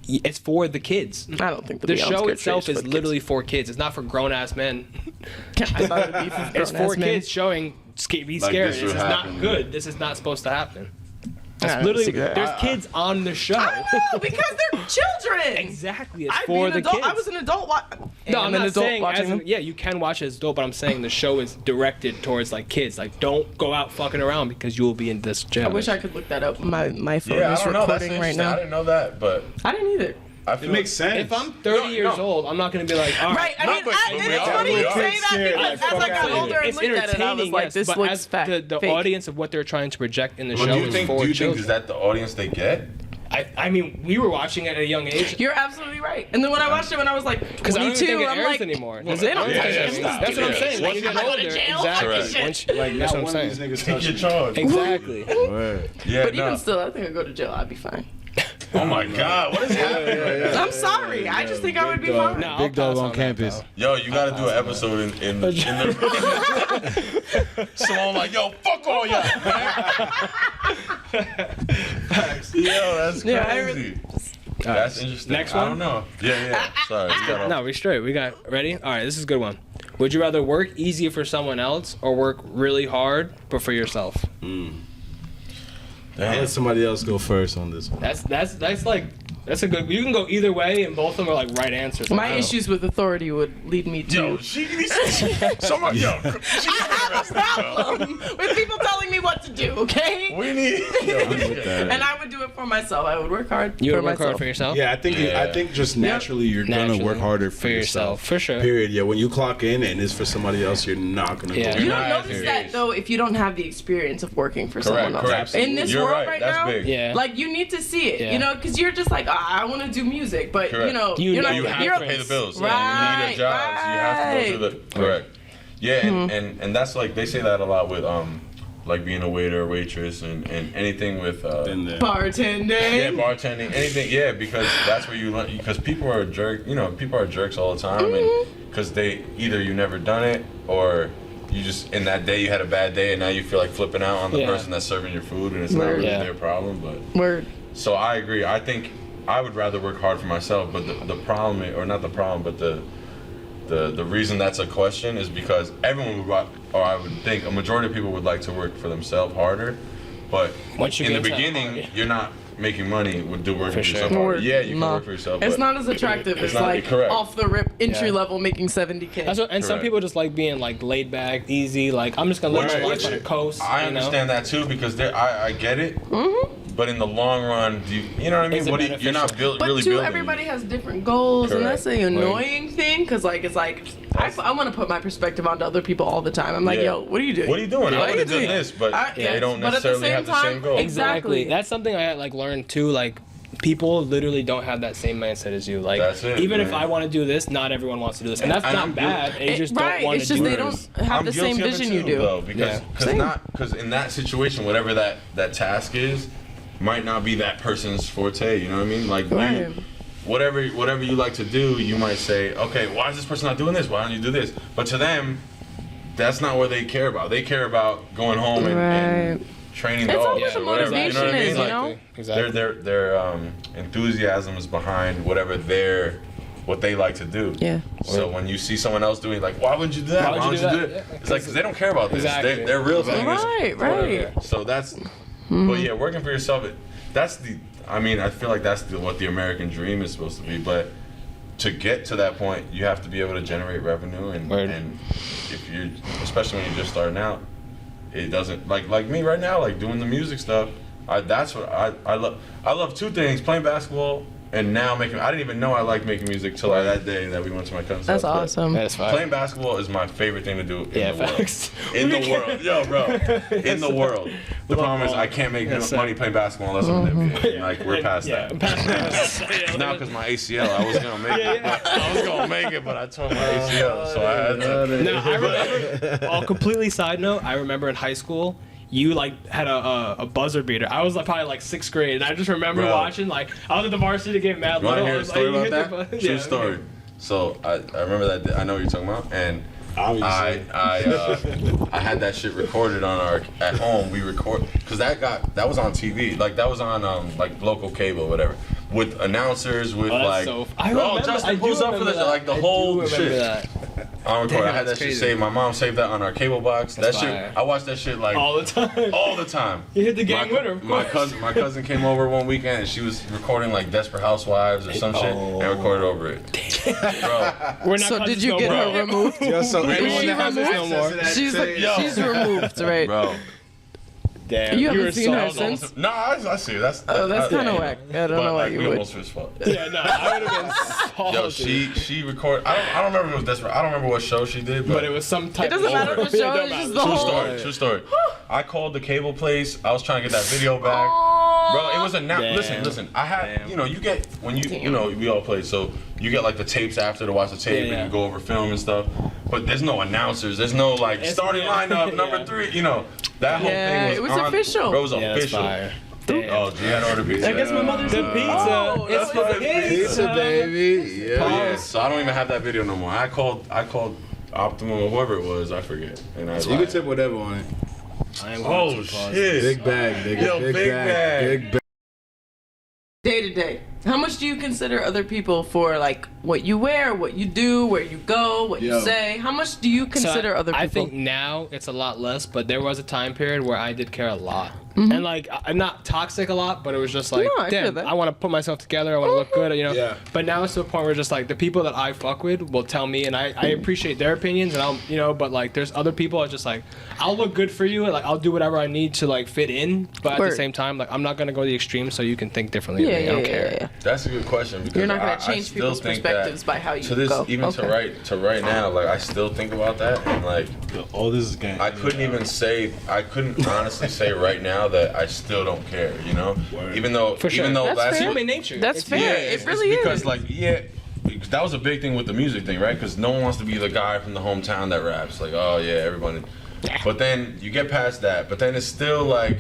It's for the kids. I don't think The Beyond show Scared itself Straight is for literally for kids. It's not for grown ass men. kids. I thought it'd be for It's grown-ass for men. kids showing be Like scared. this This would is happen. not good. This is not supposed to happen. I That's don't literally see that. there's kids on the show. I know because they're children. Exactly. It's I'd be for an the adult. kids. I was an adult. No, I'm an not adult saying watching as them. yeah, you can watch it as adult, but I'm saying the show is directed towards like kids. Like, don't go out fucking around because you will be in this jail. I wish I could look that up. My phone Yeah, I is don't know. That's recording right interesting. I now. didn't know that, but I didn't either. I It feel makes sense. If I'm 30 years no. old, I'm not gonna be like, all Right. right. I No, mean, but and we it's are- funny we you are say that scared. because as I got older and It's looked at it, I was entertaining, like, yes, this but looks as fake. the audience of what they're trying to project in the But show do you is think? for Do you think children. is that the audience they get? I mean, we were watching it at a young age. You're absolutely right. And then when I watched it when I was like 22, Because I don't even think it I'm airs like, anymore. well, Does they it? don't Yeah, touch yeah, it. stop. That's what I'm saying. When you get I go to older, jail, exactly. fucking shit. Once you- like that's Not what I'm one of these saying. niggas Take touch your it. charge. Exactly. Word. Yeah, But no. even still, I think I'd go to jail. I'd be fine. Oh my God, what is happening? I'm sorry. I just think I would be fine. No, I'll Big dog pass on that, campus. though. Yo, you gotta do an episode in the. Someone like, yo, fuck all y'all. Yo, that's Yeah, I crazy. That's interesting. Next I one? don't know. Yeah. Sorry. we got off. No, we straight. We got ready. All right, this is a good one. Would you rather work easy for someone else or work really hard but for yourself? I'll Damn. let somebody else go first on this one. That's like that's a good. You can go either way, and both of them are like right answers. My I don't- issues with authority would lead me to. Yo, somebody, yo, I have a problem with people telling me what to do, okay? we need. And I would do it for myself. I would work hard You for would work myself. hard for yourself. Yeah, I think just naturally you're Naturally, gonna work harder for yourself. for sure. Period. Yeah, when you clock in and it's for somebody else, you're not gonna. Yeah. Go You work. don't notice that though if you don't have the experience of working for someone else. Correct. In this You're world right. right That's now, big. Yeah. like you need to see it, Yeah. you know, because you're just like, I want to do music, but Correct. you know, You you're know not, You have you're, to pay the bills. Right, You need a job, so you have to go through the. Correct. Yeah, and that's like they say that a lot with like being a waiter or waitress and anything with bartending. Yeah, bartending, anything. Yeah, because that's where you learn. Because people are people are jerks all the time, and because they either you never done it or you just in that day you had a bad day and now you feel like flipping out on the person that's serving your food and it's not really their problem. But so I agree. I think I would rather work hard for myself, but the problem, or not the problem, but the reason that's a question is because everyone would, or I would think a majority of people would like to work for themselves harder, but in the beginning you're not making money with working for yourself harder. Yeah, you can work for yourself. It's not as attractive as like off the rip entry level making 70K. That's what, and some people just like being like laid back, easy. Like I'm just gonna live my life on the coast. I understand that too because I get it. But in the long run, you know what I mean? You're not really building. But everybody has different goals, and that's the annoying thing. Because like it's like I want to put my perspective onto other people all the time. I'm like, yo, what are you doing? What are you doing? I want to do this, but they don't necessarily have the same goal. Exactly. That's something I like learned too. Like people literally don't have that same mindset as you. Like that's it, even if I want to do this, not everyone wants to do this, and that's not bad. They just don't want to do it. They don't have the same vision you do. Though, because in that situation, whatever that task is, might not be that person's forte, you know what I mean? Like whatever you like to do, you might say, okay, why is this person not doing this? Why don't you do this? But to them, that's not what they care about. They care about going home and training dogs or whatever. You know what I mean? Like exactly. Their enthusiasm is behind whatever what they like to do. Yeah. So when you see someone else doing like, why wouldn't you do that? Why would you do that? It's like, because they don't care about this. Exactly. Their real thing is right. So that's. But yeah, working for yourself, I feel like that's what the American dream is supposed to be. But to get to that point, you have to be able to generate revenue, and if you, especially when you're just starting out, it doesn't like me right now, like doing the music stuff. That's what I love. I love two things: playing basketball and now making. I didn't even know I liked making music till that day that we went to my cousin's house. That's awesome. That's fine. Playing basketball is my favorite thing to do in the facts. world. In the world, yo, bro, in the world. The problem is I can't make money playing basketball unless I'm in the NBA. Like we're past that. Now because my ACL, I was gonna make it. I was gonna make it, but I tore my ACL, so I had to. No, I remember. Completely side note. I remember in high school. You like had a buzzer beater. I was like, probably like 6th grade, and I just remember watching like I was at the varsity game mad little. You want to hear a story about that? True story. So I remember that. I know what you're talking about, and I had that shit recorded on at home. We record because that was on TV, like that was on like local cable, whatever, with announcers with Justin pulls up for this, like the whole shit. I had that shit saved. My mom saved that on our cable box. That shit, I watched that shit like all the time. All the time. You hit the game with her. My cousin came over one weekend and she was recording like Desperate Housewives or some shit and recorded over it. Bro. We're not so did you get her removed? Yo, so she's removed, right? Bro. Damn, you haven't seen her since? No, I see her. That's kind of whack. I don't know why you would. Almost his fault. Yeah, no, I would have been salty. Yo, she recorded. I don't remember if it was Desperate. I don't remember what show she did, but it was some type. It doesn't matter the show. It's just the whole. True story. I called the cable place. I was trying to get that video back. Bro, it was a listen. I had you get when we all play, so you get like the tapes after to watch the tape and you go over film and stuff. But there's no announcers. There's no like starting lineup number 3. That whole thing was it was official. Bro, it was official. Oh, G had ordered pizza. I guess my mother's a pizza. Oh, it's for pizza, baby. Yeah. So I don't even have that video no more. I called Optimum or whoever it was. I forget. And you can tip whatever on it. Oh shit! Big bag, nigga. Yo, big bag. Big bag. Day to day. How much do you consider other people for like what you wear, what you do, where you go, what you say? How much do you consider other people? I think now it's a lot less, but there was a time period where I did care a lot. And like I'm not toxic a lot, but it was just like, damn, I want to put myself together. I want to look good, Yeah. But now it's to a point where just like the people that I fuck with will tell me, and I appreciate their opinions, and I'll but like there's other people that's just like I'll look good for you, and like I'll do whatever I need to like fit in, but at the same time like I'm not gonna go the extreme so you can think differently. I don't care. That's a good question because you're not gonna change people's perspectives by how you go. Even to right now, like I still think about that, and like all this is game. I couldn't honestly say right now that I still don't care, Word. Even though that's human nature. That's fair. It really because, is. like, cause that was a big thing with the music thing, right? Because no one wants to be the guy from the hometown that raps. Like, oh yeah, everybody. But then you get past that. But then it's still like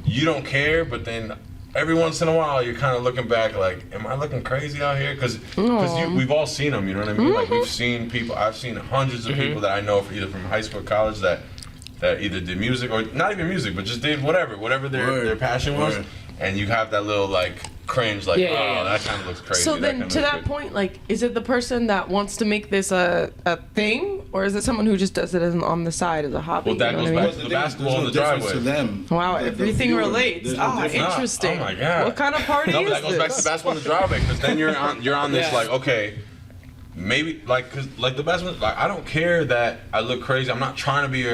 you don't care. But then every once in a while you're kind of looking back, like, am I looking crazy out here? Because we've all seen them. You know what I mean? Like we've seen people. I've seen hundreds of people that I know either from high school, or college that either did music or not even music, but just did whatever their passion was. And you have that little like cringe, like, that kind of looks crazy. So then, to that point, like, is it the person that wants to make this a thing, or is it someone who just does it on the side as a hobby? Well, that goes back to the basketball in the driveway. To them. Wow, everything relates. Interesting. Oh my god. What kind of party is that goes back to basketball in the driveway, because then you're on this like, okay, maybe like, cause like the basketball, like I don't care that I look crazy. I'm not trying to be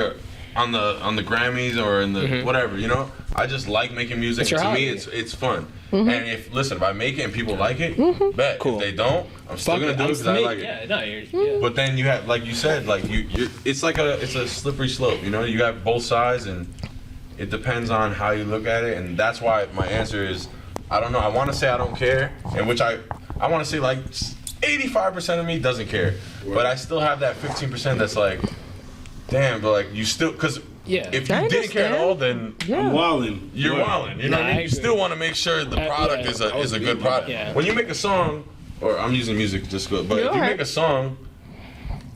on the Grammys or in the whatever, you know. I just like making music. To me, it's fun. And if I make it and people like it, bet. Cool. If they don't, I'm still gonna do it because I like it. But then you have, like you said, like it's a slippery slope. You know, you have both sides, and it depends on how you look at it. And that's why my answer is, I don't know. I want to say I don't care, and which I want to say like 85% of me doesn't care, but I still have that 15% that's like, damn, but like you still, because if you didn't care at all, then I'm wildin'. You're wildin'. You know what I mean? You still want to make sure the product is a good product. Yeah. When you make a song, or I'm using music just good, but if you make a song,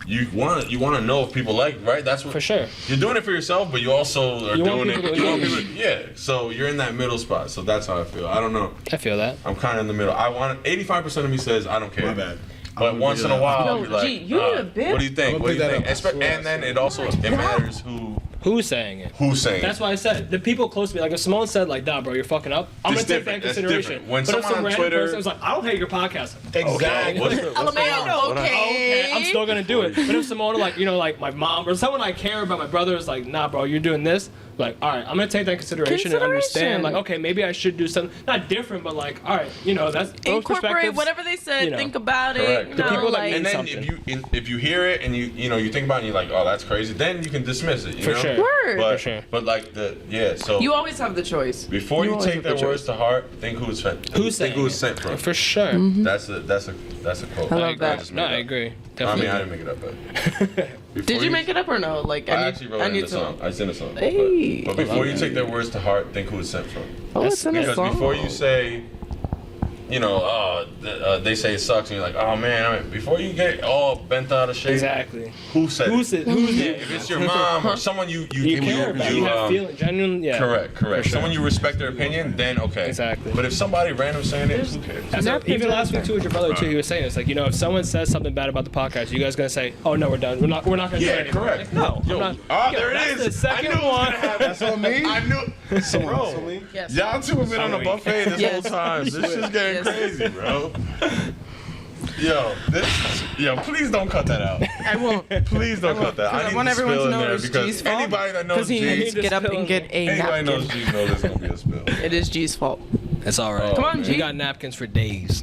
you want to know if people like it, right? That's what, for sure. You're doing it for yourself, but you also are doing it. You want people, so you're in that middle spot. So that's how I feel. I don't know. I feel that. I'm kind of in the middle. 85% of me says I don't care. My bad. But once in a while, I'll be like, you need a bit. what do you think? What do you think? And then it matters who's saying it. Who's saying it? That's why I said the people close to me. Like if Simone said like, "Nah, bro, you're fucking up," I'm gonna take that into consideration. When but if some someone on random Twitter person was like, "I don't hate your podcast," exactly. Okay. I'm still gonna do it. But if Simone, like like my mom or someone I care about, my brother is like, "Nah, bro, you're doing this." Like, all right, I'm gonna take that into consideration and understand. Like, okay, maybe I should do something not different, but like, all right, that's incorporate whatever they said. Think about correct. it. The people like, and then if you hear it and you think about it and you're like, oh, that's crazy, then you can dismiss it. You know? Sure. Word. But, for sure. But like so you always have the choice. Before you take their words to heart, think who it's sent. Think who it's sent from. For sure. That's a quote. I love that. No, I agree. Definitely. I mean, I didn't make it up, but did you make it up or no? Like I actually wrote it in the song. I sent a song. Hey. But before you take their words to heart, think who it's sent from. Oh, it's in a song. Because before you say, they say it sucks, and you're like, oh man, before you get all bent out of shape. Exactly. Who said it? Who's If it's your mom or someone you care about, you have feeling, genuine, Correct. Sure. Someone you respect their opinion, then okay. Exactly. But if somebody random saying it, who cares? Even last week too with your brother too, he was saying it's like, if someone says something bad about the podcast, you guys gonna say, oh no, we're done. We're not gonna do it anymore. Correct. Like, no, I'm not. There it is. The second one. That's on me. I knew. Bro, Yes. y'all two have been on a buffet this whole time. This is getting crazy, bro. Yo, please don't cut that out. I won't. Please don't cut that. I want need everyone spill to in know there it's because G's fault. anybody that knows Because he needs G, to get up and get a anybody knows napkin. G knows there's gonna be a spill. It is G's fault. It's all right. Come on, G. We got napkins for days.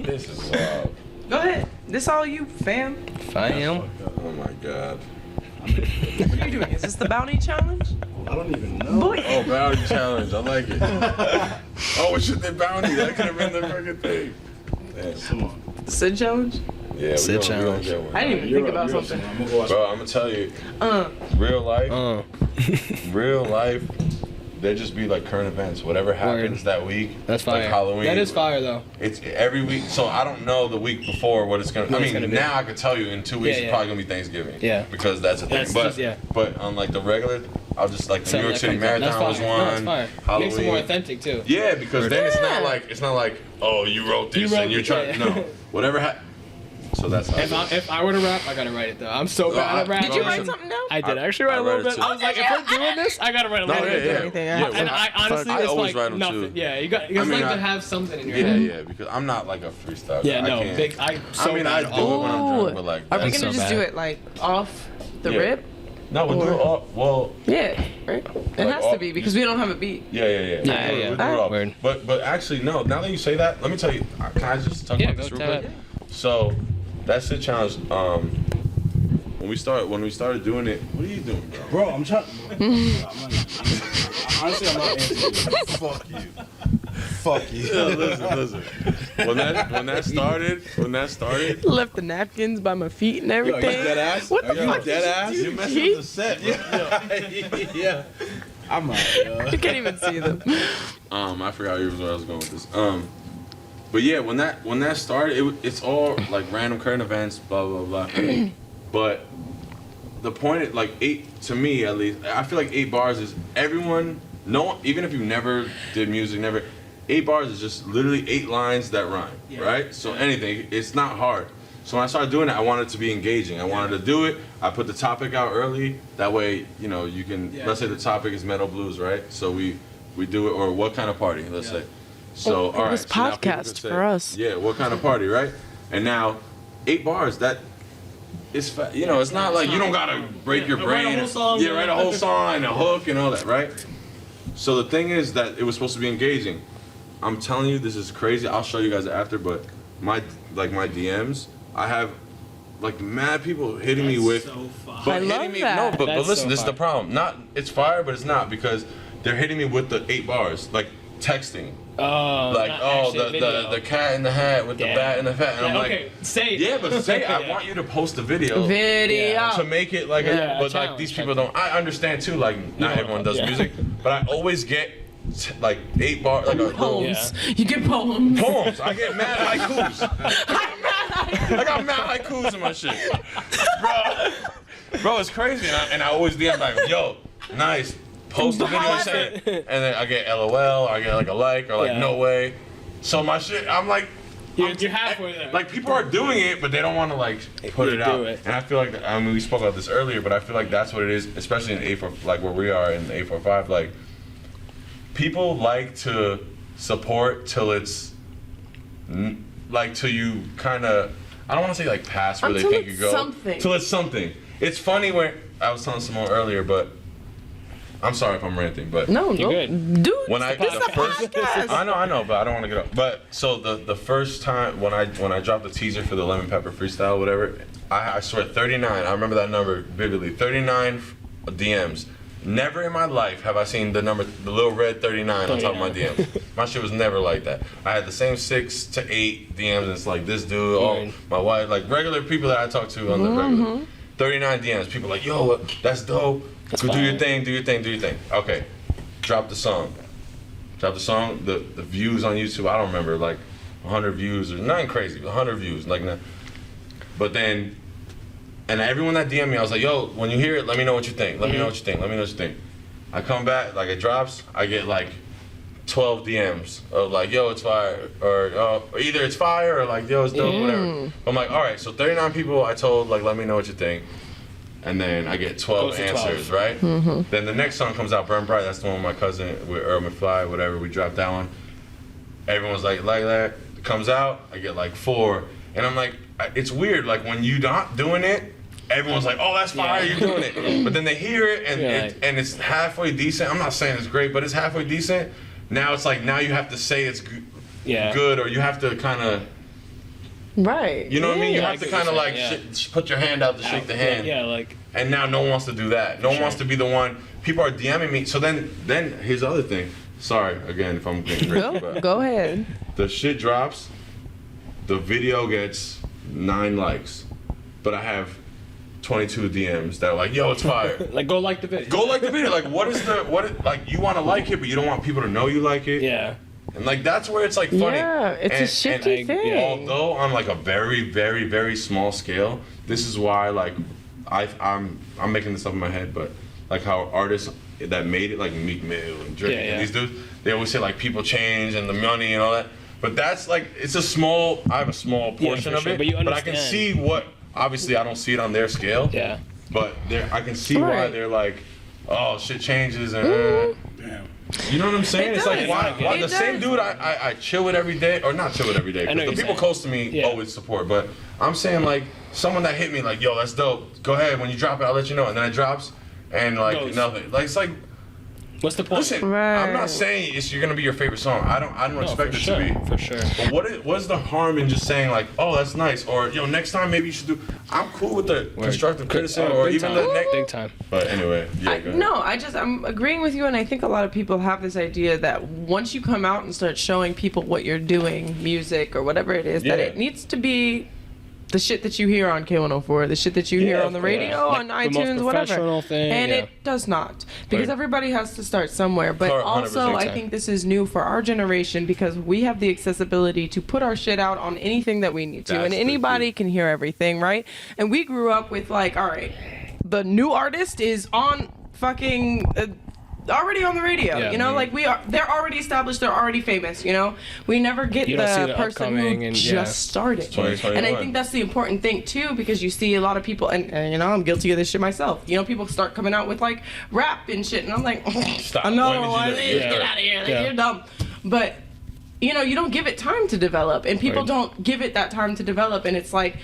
This is wild. Go ahead. This all you, fam. Fam. Oh my god. What are you doing? Is this the bounty challenge? I don't even know. Oh, bounty challenge. I like it. Oh, it should be bounty. That could have been the freaking thing. Damn. Come on. The Syd challenge? Yeah, Syd we gonna challenge. get one. I didn't even think about something. Bro, I'm gonna tell you. Real life. There just be like current events. Whatever happens that week. That's fire. Like Halloween. That is fire though. It's every week. So I don't know the week before what it's gonna. Now I can tell you in 2 weeks it's probably gonna be Thanksgiving. Yeah. Because that's a thing. But on like the regular, I'll just like the New York City Marathon was one. That's fire. Halloween. Makes it more authentic too. Yeah, because then it's not like oh you wrote this and you're trying no whatever happened. So that's how if I were to rap, I gotta write it though. I'm so bad at rapping. Did you write something down? I did actually write a little bit. I was like, if we're doing this, I gotta write a little bit. And I honestly, it's always like write them nothing. too. Yeah, you got to have something in your head. Yeah, because I'm not like a freestyle. Yeah, no, big. I do it when I'm drunk, but like. Are we that's gonna so just bad. do it like off the rip? No, we'll do it all. Well. Yeah, right. It has to be because we don't have a beat. Yeah. We'll do it all. Word. But actually, no. Now that you say that, let me tell you. Can I just talk about this real quick? So, that's the challenge. When we started doing it, what are you doing, bro? Bro, I'm trying. Honestly, I'm not answering. Fuck you. Fuck you. Listen. When that started. Left the napkins by my feet and Yo, are you everything. dead ass? What the Are you fuck dead ass? you You messing cheat? up the set. Yeah. I'm out. You can't even see them. I forgot where I was going with this. But yeah, when that started, it's all like random current events, blah blah blah. But the point, like to me at least, I feel like 8 bars is everyone. No one, even if you never did music, 8 bars is just literally 8 lines that rhyme, right? So anything, it's not hard. So when I started doing it, I wanted it to be engaging. I wanted to do it. I put the topic out early. That way, you can. Let's say the topic is metal blues, right? So we do it, or what kind of party? Let's say. So all right. This so now people can podcast say, for us. Yeah, what kind of party, right? And now, 8 bars. That it's it's not like you don't gotta break your brain. Write a whole song. Yeah, write a whole song and a hook and all that, right? So the thing is that it was supposed to be engaging. I'm telling you, this is crazy. I'll show you guys after, but my DMs, I have like mad people hitting me with. So fire. But I love hitting me, that. no, but That's listen, so this is the fire. problem. Not it's fire, but it's not because they're hitting me with the 8 bars, like texting. Like, not oh, actually video. the cat in the hat with the Yeah. bat in the hat, and I'm Okay, like, say it. yeah, but say I Yeah. want you to post a video. Video. To make it like, Yeah, but like challenge. these people don't. I understand too. Like not everyone does yeah. music, but I always get like 8 bars, like a little Poems. You get poems. poems. I get mad haikus. I got mad haikus in my shit, bro. It's crazy, and I always DM like, yo, nice. Post the video and send it, and then I get LOL, or I get like a like, or like Yeah. no way. So my shit, I'm like. You're halfway there. Like people are doing it, but they don't want to like put it Do out. it. And I feel like we spoke about this earlier, but I feel like that's what it is, especially in A4, like where we are in A45. Like people like to support till it's like till you kind of. I don't want to say like past where they Until think you it's go. something. Till it's something. It's funny where I was telling Simone earlier, but I'm sorry if I'm ranting, but No, You're good. dude. when I this is a podcast. I know, but I don't want to get up. But so the first time when I dropped the teaser for the Lemon Pepper Freestyle, whatever, I swear 39. I remember that number vividly. 39 DMs. Never in my life have I seen the little red 39 on top of my DMs. My shit was never like that. I had the same 6 to 8 DMs. And it's like this dude, Right. my wife, like regular people that I talk to on the regular. 39 DMs. People like, yo, that's dope. Go do your thing, do your thing. Okay, drop the song. The views on YouTube, I don't remember, like 100 views or nothing crazy, 100 views, like that. But then, and everyone that DM'd me, I was like, yo, when you hear it, let me know what you think. Let me know what you think. I come back, like it drops, I get like 12 DMs of like, yo, it's fire, or either it's fire or like, yo, it's dope, whatever. I'm like, all right, so 39 people I told, like, let me know what you think. And then I get 12 Goes to answers, 12. right? Then the next song comes out, Burn Bright. That's the one with my cousin, with Earl McFly, whatever. We dropped that one. Everyone's like that. It comes out, I get like 4. And I'm like, it's weird. Like when you're not doing it, everyone's like, oh, that's fire, you're doing it. But then they hear it and it's halfway decent. I'm not saying it's great, but it's halfway decent. Now it's like, now you have to say it's good, or you have to kind of, Right. you know what I mean? You Yeah, have I to get what kind of you're like saying, put your hand out to shake the hand. Yeah, like. And now no one wants to do that. No one wants to be the one. People are DMing me. So then here's the other thing. Sorry, again, if I'm getting crazy, but Go ahead. the shit drops, the video gets 9 likes, but I have 22 DMs that are like, yo, it's fire. Like, go like the video. Go like the video. Like, like, you want to like it, but you don't want people to know you like it. Yeah. And like, that's where it's like funny. Yeah, it's a shifty thing. Although on like a very, very, very small scale, this is why like I'm making this up in my head, but like how artists that made it, like Meek Mill and Drake and these dudes, they always say like people change and the money and all that. But that's like, it's a small, I have a small portion for of sure, it, but you I can understand. see what, obviously I don't see it on their scale, Yeah. but I can see why Right. they're like, oh, shit changes and Damn. you know what I'm saying? It It's like, does. why It the same does. dude I chill with every day, or not chill with every day, I know because the what you're people saying. close to me Yeah. always support, but I'm saying like, someone that hit me like, yo, that's dope, go ahead, when you drop it, I'll let you know, and then it drops, and like, Goes. nothing. Like, it's like, What's the point? Listen, Right. I'm not saying you're gonna be your favorite song. I don't expect it to be. For sure. But what's the harm in just saying like, oh, that's nice, or next time maybe you should do. I'm cool with the constructive criticism, or Big even time. the Big time. But anyway, yeah. Go ahead. No, I'm agreeing with you, and I think a lot of people have this idea that once you come out and start showing people what you're doing, music or whatever it is, that Yeah. it needs to be the shit that you hear on K104, the shit that you hear Yeah, on the of radio, course. on Like the most iTunes, whatever. professional thing, And yeah. it does not, because Right. everybody has to start somewhere. But 100% also, I time. think this is new for our generation because we have the accessibility to put our shit out on anything that we need to, That's and the anybody key. can hear everything, right? And we grew up with like, all right, the new artist is on fucking. Already on the radio, Yeah. you know, like they're already established, they're already famous, you know. We never get You don't see the the person who upcoming and- just yeah. started. 2021. And I think that's the important thing too, because you see a lot of people, and you know, I'm guilty of this shit myself. You know, people start coming out with like rap and shit, and I'm like, Stop. another When one, did you do that? get Yeah. out of here, like, Yeah. you're dumb. But you know, you don't give it time to develop, and people Right. don't give it that time to develop, and it's like,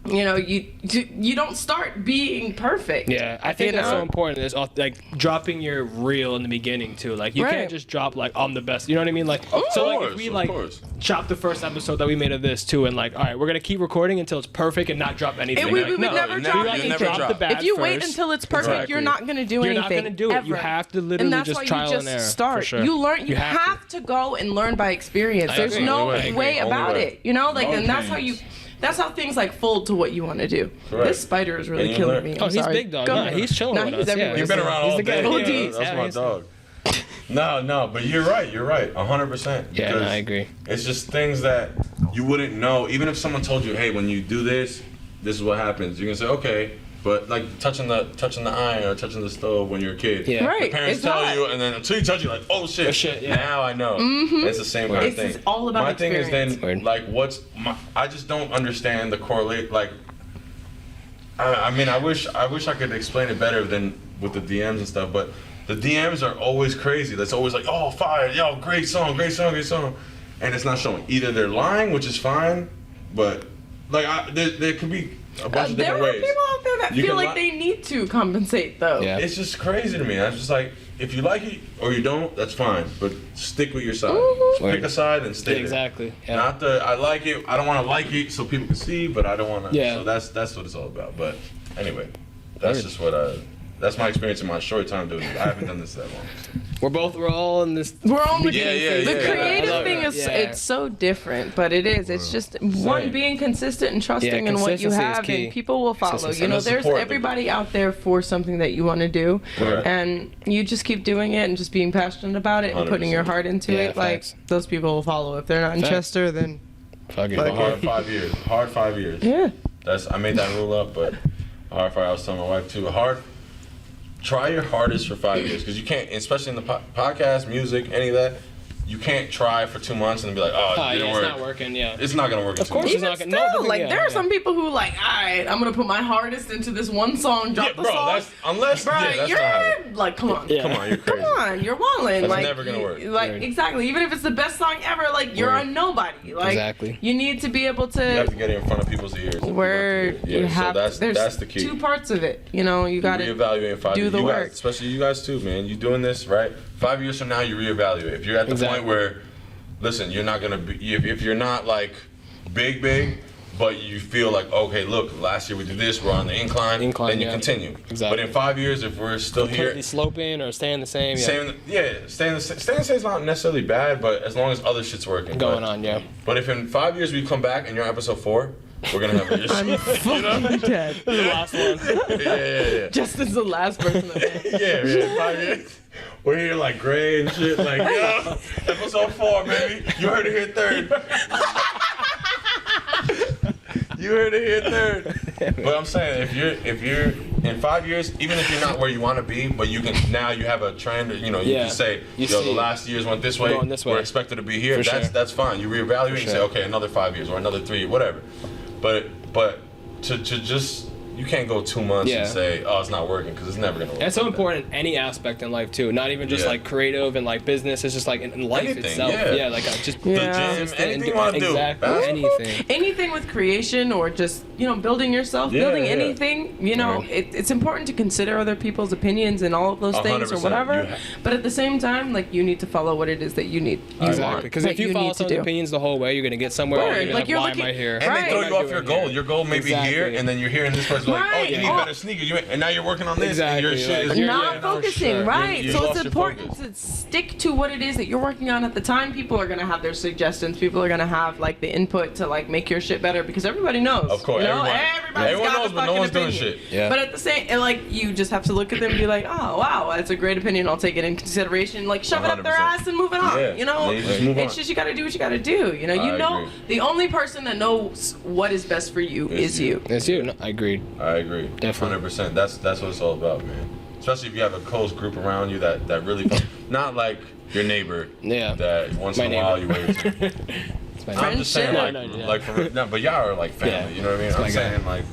you know, you don't start being perfect. Yeah, I think You that's know? so important. Is like dropping your reel in the beginning too. Like you Right. can't just drop like I'm the best. You know what I mean? Like so like if we of like course. chop the first episode that we made of this too, and like all right, we're gonna keep recording until it's perfect and not drop anything. And we Like, would no, never you drop never- you anything. never drop the drop. bad If you wait first. until it's perfect, Exactly. you're not gonna do anything. You're not gonna do it. You ever. have to literally and that's just why trial you just and error. start. For sure. You learn. You, You have have to go and learn by experience. I There's agree. no Only way. way Only about way. it. You know, like, No and that's how opinions. you. That's how things like fold to what you want to do. Correct. This spider is really And you killing learn. me. Oh, I'm he's sorry. big dog. Go Nah, ahead. he's chilling Nah, with he's us. everywhere. Yeah, You've been around all the day. guy. OG. Yeah, that's my dog. No, but you're right. You're right. 100%. Yeah, no, Because I agree. It's just things that you wouldn't know. Even if someone told you, hey, when you do this, this is what happens. You can say, okay. But like touching the iron or touching the stove when you're a kid. Yeah. Right. Your parents It's tell hot. you, and then until you touch, you're like, oh shit. Oh, shit, yeah. Now I know. It's the same kind of It's thing. just all about My thing is experience. then, like, I just don't understand the correlate. Like, I mean, I wish I could explain it better than with the DMs and stuff, but the DMs are always crazy. That's always like, oh, fire, yo, great song, great song, great song. And it's not showing. Either they're lying, which is fine, but like there could be a bunch of There different are ways. people out there that You feel can like lie- they need to compensate, though. Yeah. It's just crazy to me. I'm just like, if you like it or you don't, that's fine. But stick with your side. Mhm. Pick a side and stay there. Exactly. Yeah. Not the I like it. I don't want to like it so people can see, but I don't want to. Yeah. So that's what it's all about. But anyway, that's Word. just what that's my experience in my short time doing it. I haven't done this that long. We're all in this. We're on the Yeah, yeah, the yeah. creative I love thing it. is Yeah. it's so different, but it is. It's just one Same. being consistent and trusting in what you consistency is have, key. and people will follow. Consistency. You know, And the there's support. everybody out there for something that you want to do, Correct. and you just keep doing it and just being passionate about it and putting your 100%. heart into Yeah, it. Like facts. those people will follow. If they're not in Facts. Chester, then Fuck it. Fuck A hard 5 years. Hard 5 years. yeah. I made that rule up, but hard 5. I was telling my wife too. Try your hardest for 5 years, because you can't, especially in the podcast, music, any of that. You can't try for 2 months and be like, oh, it Yeah, didn't it's work. not working. Yeah. It's not gonna work. In Of 2 course months. it's Even not still, gonna. No, like yeah, there are yeah. some people who like, all right, I'm gonna put my hardest into this one song, drop Yeah, the bro. song. That's unless. Bro, yeah, that's not you're happening. like, come on. Yeah. Come on, you're crazy. Come on, you're walling. That's Like, never gonna work. Like Right. exactly. Even if it's the best song ever, like you're Right. a nobody. Like Exactly. you need to be able You have to to get it in front of people's ears. where Yeah, you have. so there's that's the key. two parts of it. You know, you got to. Reevaluate in 5 do years. the You work. guys, especially you guys too, man. You doing this right? 5 years from now, you reevaluate. If you're at the Exactly. point where, listen, you're not gonna be. If you're not like big, but you feel like, okay, look, last year we did this, we're on the incline, then you yeah. continue. Exactly. But in 5 years, if we're still here, Completely sloping or staying the same. Yeah. staying the same is not necessarily bad, but as long as other shit's working. Going But- on. Yeah. But if in 5 years we come back and you're on episode 4, we're gonna have an issue. I'm fucking dead. The last one. yeah. Justin's the last person. That Yeah, 5 years. We're here like gray and shit, like, yo, episode 4, baby. You heard it here third. You heard it here third. But I'm saying, if you're in 5 years, even if you're not where you want to be, but you have a trend, you Yeah. can say, You yo, the see. last years went this way, Going this way. we're expected to be here. For sure. That's fine. You reevaluate and say, sure. okay, another 5 years or another 3, whatever. But to just, you can't go 2 months Yeah. and say, oh, it's not working, because it's never gonna work. That's so like important in any aspect in life too. Not even just Yeah. like creative and like business. It's just like in life Anything, itself. yeah. Like just The Yeah. gym, consistent anything and you want to do. exactly Basketball? anything. Anything with creation or just, you know, building yourself, Yeah, building yeah. anything, you know, Right. it's important to consider other people's opinions and all of those things or 100%. whatever. You But at the same time, like, you need to follow what it is that you need. You Exactly. want, Because that if you follow need to someone's do. opinions the whole way, you're gonna get somewhere. Word. And you're Like, like, you're why looking- am I here? And Right. they throw you off your goal. Your goal may be here, Exactly. and then you're hearing this person like, oh, Right. you need Oh. better sneakers. And now you're working on this, and your Exactly, shit like, is you're- Not yeah, for focusing, sure. right? You So lost it's your important focus. to stick to what it is that you're working on at the time. People are gonna have their suggestions. People are gonna have like the input to like make your shit better because everybody knows. Of course, you know? everyone Everybody's got knows, a but no fucking one's doing opinion. shit. Yeah. But at the same, and like you just have to look at them and be like, oh wow, that's a great opinion. I'll take it in consideration. Like shove it up their 100%. ass and move it on. Yeah. You know, Yeah, you just move it's on. just you gotta do what you gotta do. You know, I you know, agree. the only person that knows what is best for you It's is you. you. It's you. No, I agreed. I agree. Definitely. 100%. That's what it's all about, man. Especially if you have a close group around you that really, not like your neighbor. Yeah. That once My in a while neighbor. you wave to. It's my I'm just saying, Friendship. like, No, yeah. like for real, no, but y'all are like family. Yeah. You know what I mean? It's my I'm guy. saying like,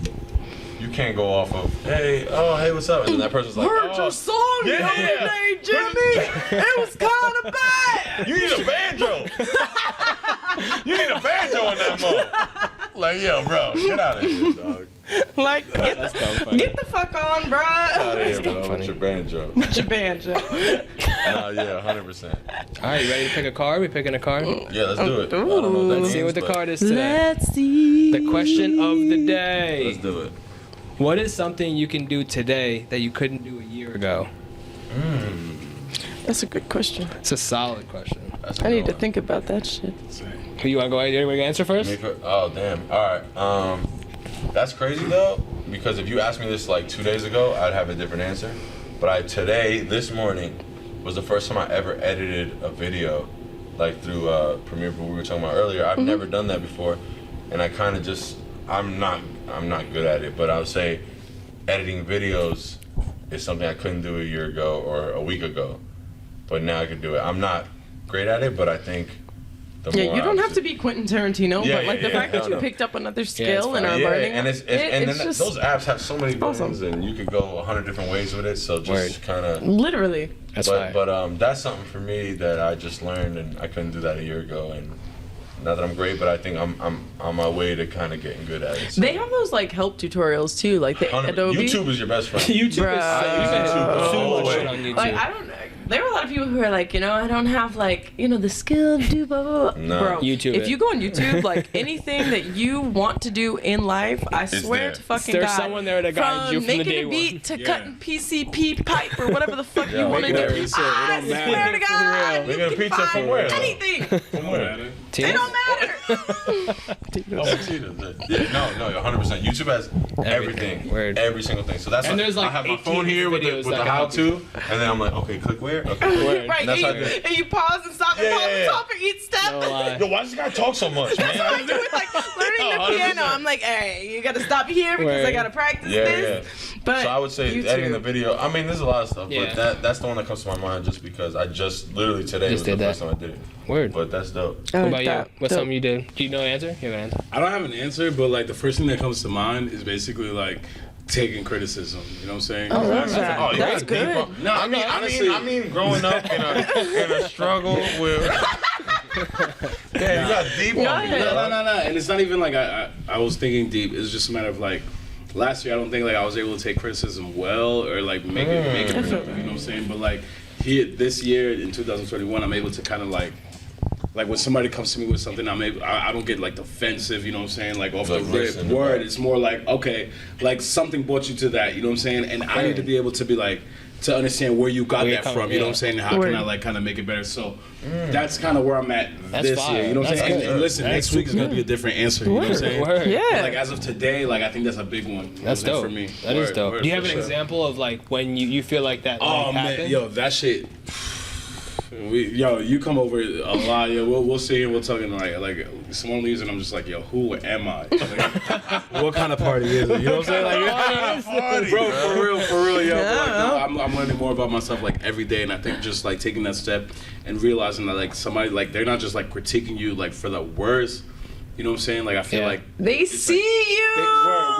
you can't go off of, hey, what's up? And then that person's like, Heard oh, your song the yeah. other day, Jimmy. It was kind of bad. you need a banjo. You need a banjo in that mode. Like, yo, bro, get out of here, dog. Like, get the fuck on, Get out bruh. of here, bro, funny. with your banjo. Your banjo. Yeah, 100%. All right, you ready to pick a card? We picking a card? Yeah, let's do it. I don't know what that Ooh. Let's see means, what the but card is today. Let's see. The question of the day. Let's do it. What is something you can do today that you couldn't do a year ago? That's a good question. It's a solid question. That's a I good need to one. think about that shit. Who you want to go ahead? Anybody gonna answer first? Oh, damn. All right. That's crazy though, because if you asked me this like 2 days ago, I'd have a different answer. But this morning, was the first time I ever edited a video, like through Premiere, what we were talking about earlier. I've never done that before, and I kind of just, I'm not good at it. But I would say, editing videos is something I couldn't do a year ago or a week ago, but now I can do it. I'm not great at it, but I think. Yeah, you don't have to be Quentin Tarantino, Yeah, but like yeah, the fact that hell you no. picked up another it's skill and fine. are learning and it, and then just those apps have so many awesome. buttons, and you could go 100 different ways with it. So just kind of. literally. That's fine. But that's something for me that I just learned, and I couldn't do that a year ago. And not that I'm great, but I think I'm on my way to kind of getting good at it. So. They have those like help tutorials too, like the 100 Adobe. YouTube is your best friend. YouTube Bruh. is YouTube so all the much way. shit on YouTube. Like I don't know. There are a lot of people who are like, you know, I don't have like, you know, the skill to do blah blah blah. No. Bro, YouTube if it. you go on YouTube, like anything that you want to do in life, I swear there. to fucking There's God, someone there to guide you from the making day a beat one. to Yeah. cutting PCP pipe or whatever the fuck you want to making do. every shit, it I don't swear matter. to God, Making you a can pizza find from where, though? anything. From where? It don't matter. Oh, yeah, no, 100%. YouTube has everything, Word. every single thing. So that's And like, there's, like, I have my 18 phone here with videos the that can how help you. to, and then I'm like, okay, click where? Okay. Word. Right, That's and, how I you, do it. and you pause and stop and Yeah, pause yeah, and yeah. stop for each step. No lie. Yo, why does this guy talk so much, man? That's what I do with like learning the 100%. piano. I'm like, hey, you gotta stop here because I Word. gotta practice Yeah, this. But So I would say YouTube. editing the video. I mean, there's a lot of stuff, Yeah. but that's the one that comes to my mind just because I just literally today Just was the did first that. time I did it. Word. But that's dope. I What like about you? that. What's Dope. something you did? Do you know the answer? You have an answer? I don't have an answer, but like the first thing that comes to mind is basically like taking criticism. You know what I'm saying? I love that. Oh, That's deep good. on- No, I mean, honestly- I mean, growing up in a struggle with. Damn, you got deep Go on me. ahead. dog. No. And it's not even like I was thinking deep. It's just a matter of like last year I don't think like I was able to take criticism well or like make it productive, you know what I'm saying? But like this year in 2021 I'm able to kind of like when somebody comes to me with something I don't get like defensive, you know what I'm saying? Like off Like, the rip listen, word. right. It's more like okay, like something brought you to that, you know what I'm saying? And I need to be able to be like to understand where you got Where you're that coming- from, you know what I'm saying? How Word. can I like kind of make it better? So that's kind of where I'm at That's this fire. year, you know what I'm That's saying? good. And listen, That's next week is gonna be a different answer, you know what I'm saying? Word. Yeah. But, like as of today, like I think that's a big one. You know what I'm That's saying, dope. for me. That is Word, dope. word, Do you have for an sure. example of like when you feel like that Oh like, man, happened? yo, that shit. You come over a lot. Yo, we'll see and we'll talk and like Simone leaves and I'm just like, yo, who am I? Like, what kind of party is it? You know what I'm saying? Like, bro, for real, yo. But, like, no, I'm learning more about myself like every day, and I think just like taking that step and realizing that like somebody like they're not just like critiquing you like for the worst. You know what I'm saying? Like I feel like they see you.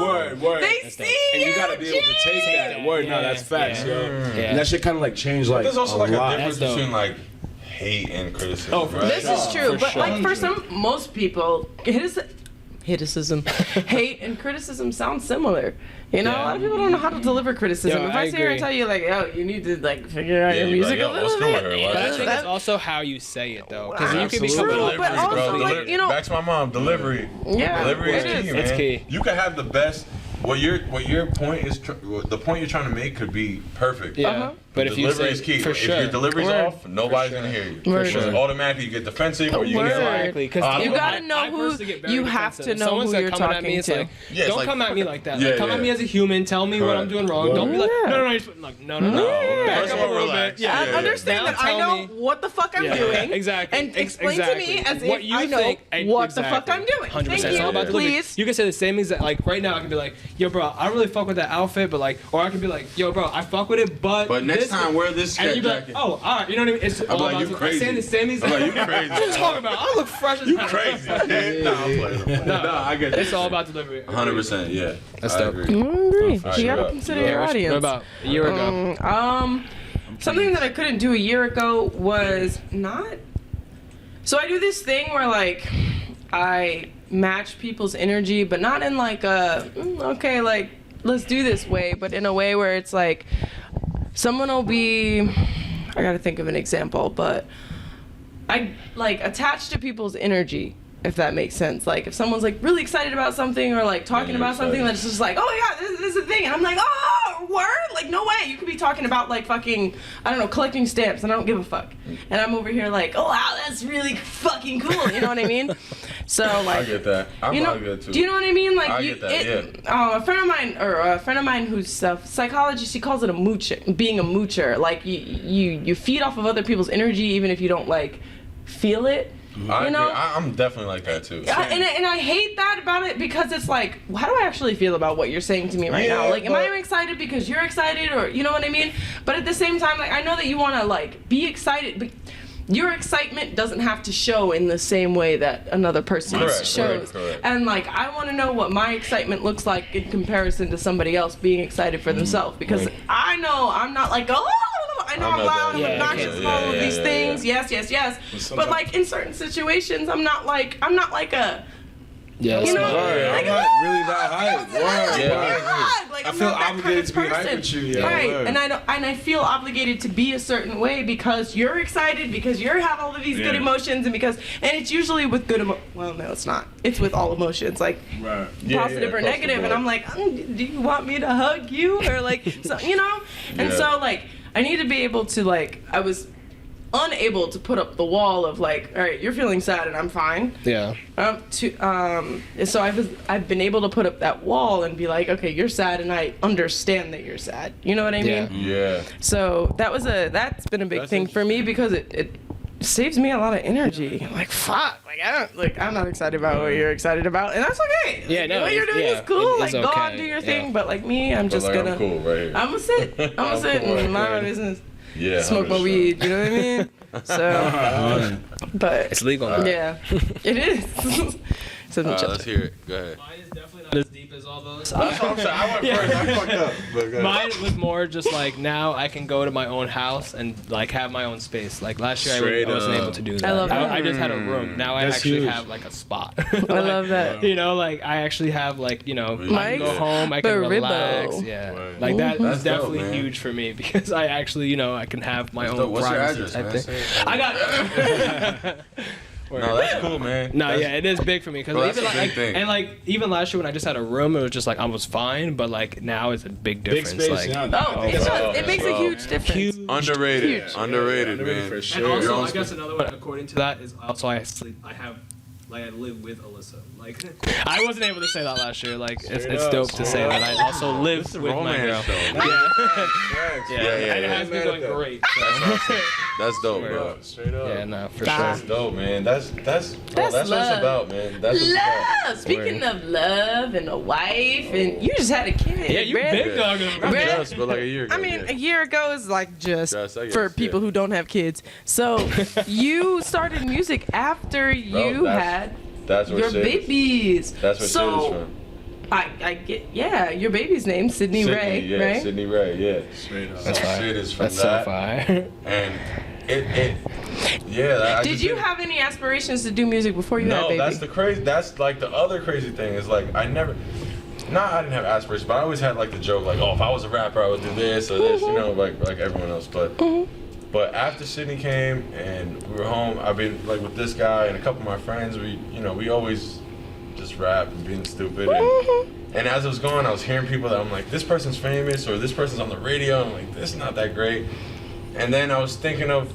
Word. They see and you gotta be able to take that. Word, no, that's facts, yo. And that shit kind of like changed like. There's also a like lot. a difference between like hate and criticism. Oh, right? This is true, but like for most people, hate and criticism sound similar. You know, a lot of people don't know how to deliver criticism. Yo, If I I sit here and agree. tell you like, yo, you need to like figure out your you'd be music like, a yo, what's little going bit. on here? But I think That- it's also how you say it though, because you can be Absolutely. coming True, but off also, like, you know- back to my mom, delivery. Yeah, Delivery is it key, is. man. It's key. You can have the best. What your point is, the point you're trying to make could be perfect. Yeah. But if you delivery say is key. for If sure, your delivery's Word. off, nobody's gonna hear you. Word. Because automatically you get defensive or you Word. get like, exactly, because You gotta know who- you have to know Someone's who like you're coming at talking me, it's to. like, Yeah, it's don't like- come at me like that. Yeah, Like, come yeah. at me as a human. Tell me what I'm Correct. doing wrong. Don't be like, Yeah. no. You're supposed- like, no. Yeah. Back First up of a all, little relax. bit. Yeah. I understand Now that I tell know me- what the fuck I'm doing. Exactly. And explain to me as what if you I know think, what the fuck I'm doing. 100%. Thank It's all you. about delivery. Please. You can say the same exact. Like right now, I can be like, yo, bro, I don't really fuck with that outfit, but like, or I can be like, yo, bro, I fuck with it, but But next this- time wear this And you'd be like, jacket. oh, all right, you know what I mean? It's all like, about you I'm crazy. saying the same exact. I'm like, you crazy. What are you talking about? I look fresh as You hell. crazy. Nah, I'm playing. No, I get it's all about delivery. 100%, yeah. That's I dope. agree. I agree. Alright, You gotta what- consider what your audience. What about a year ago? Something that I couldn't do a year ago was not. So I do this thing where like I match people's energy, but not in like a okay, like let's do this way, but in a way where it's like someone will be. I gotta think of an example, but I like attach to people's energy. If that makes sense. Like if someone's like really excited about something or like talking you're about something excited. that's just like, oh yeah, this is a thing. And I'm like, oh, word? Like no way. You could be talking about like fucking, I don't know, collecting stamps and I don't give a fuck. And I'm over here like, oh wow, that's really fucking cool. You know what I mean? So like, I get that. I'm you know, not good too. do you know what I mean? Like I you, get that, a friend of mine who's a psychologist, he calls it a moocher, being a moocher. Like you feed off of other people's energy even if you don't like feel it. I You know? agree. I'm definitely like that too. And I hate that about it because it's like, how do I actually feel about what you're saying to me right now? Yeah, Like, am I but- excited because you're excited, or you know what I mean? But at the same time, like, I know that you want to like be excited, but your excitement doesn't have to show in the same way that another person Correct, shows. correct. And like, I want to know what my excitement looks like in comparison to somebody else being excited for themselves, because I know I'm not like, oh. I know I'm I'm not loud, that. I'm obnoxious, and all of these things. Yes. But like in certain situations, I'm not like a. Yeah, You know, Word, like, I'm not really that hype. Word, Yeah, word. God, like, I I'm feel not that obligated to be kind of hype person. with you, yeah, Right, word. and I feel obligated to be a certain way because you're excited, because you have all of these good Yeah. emotions, and it's usually with good well, no, it's not. It's with all emotions, like Right. positive or across the negative, and board. I'm like, do you want me to hug you or like, so you know? And Yeah. so like, I need to be able to like, I was unable to put up the wall of like, all right, you're feeling sad and I'm fine. Yeah. So I've been able to put up that wall and be like, okay, you're sad and I understand that you're sad. You know what I mean? Yeah. So that's been a big thing for me because it saves me a lot of energy. I'm like, fuck, I'm not excited about what you're excited about, and that's okay. Yeah, Like, no, what you're it's- doing yeah, is cool. it's Like, go on, okay, do your yeah. thing. But like me, I'm just Like, gonna. I'm cool right here. I'm gonna sit. I'm gonna sit cool, and mind my right. business. Yeah. Smoke my 100%. weed. You know what I mean? So, but It's legal now. yeah, it is. So Let's hear it. Go ahead. Mine is definitely not as deep as all those. That's what I'm saying. I went first. I fucked up. But go ahead. Mine was more just like now I can go to my own house and like have my own space. Like last year Straight I wasn't up. able to do that. I love that. I just had a room. Now I That's actually huge. have like a spot. I love that. You know, like I actually have like, you know, I Mike's can go home, I can Baribbo. relax. Yeah. Right. Like that That's is dope, definitely man. huge for me because I actually, you know, I can have my own What's your privacy address, type man? thing. Say it. I got No, that's cool, man. No, That's- yeah, it is big for me because Bro, that's even a big like, thing. and like even last year when I just had a room, it was just like I was fine, but like now it's a big Big difference. space, like, yeah. Oh, it does. It makes a Bro. huge difference. huge. Underrated. Huge. Underrated, Underrated man. for And sure. also, Your own I guess another one according to that is also I live with Alyssa. Like I wasn't able to say that last year. Like it's up, dope to say that I also live This is with my girl. romance, though. Yeah, Yeah, and it has yeah. been going great. That's dope, bro. Straight up. Yeah, no, for That's sure. dope, man. That's what That's it's love. about, man. That's what it's about. Love. Speaking of love and a wife, and you just had a kid. Yeah, you bruh. big dog. Not Bruh. just, but like a year ago. I mean, yeah. a year ago is like just Just, I for guess, people yeah. who don't have kids. So you started music after you that's- had That's where your Syd is. babies. That's where Syd is from. I get, yeah, your baby's name, Sydney Ray, yeah, right? Sydney Ray, yeah. Straight up. That's fire. Syd is from That's that. so fire. And yeah. Did you have any aspirations to do music before you had a No, baby? that's like the other crazy thing is like I didn't have aspirations, but I always had like the joke like, oh, if I was a rapper, I would do this or this, you know, like everyone else. But after Sydney came and we were home, I've been like with this guy and a couple of my friends, we always just rap and being stupid. And as it was going, I was hearing people that I'm like, this person's famous or this person's on the radio. And I'm like, this is not that great. And then I was thinking of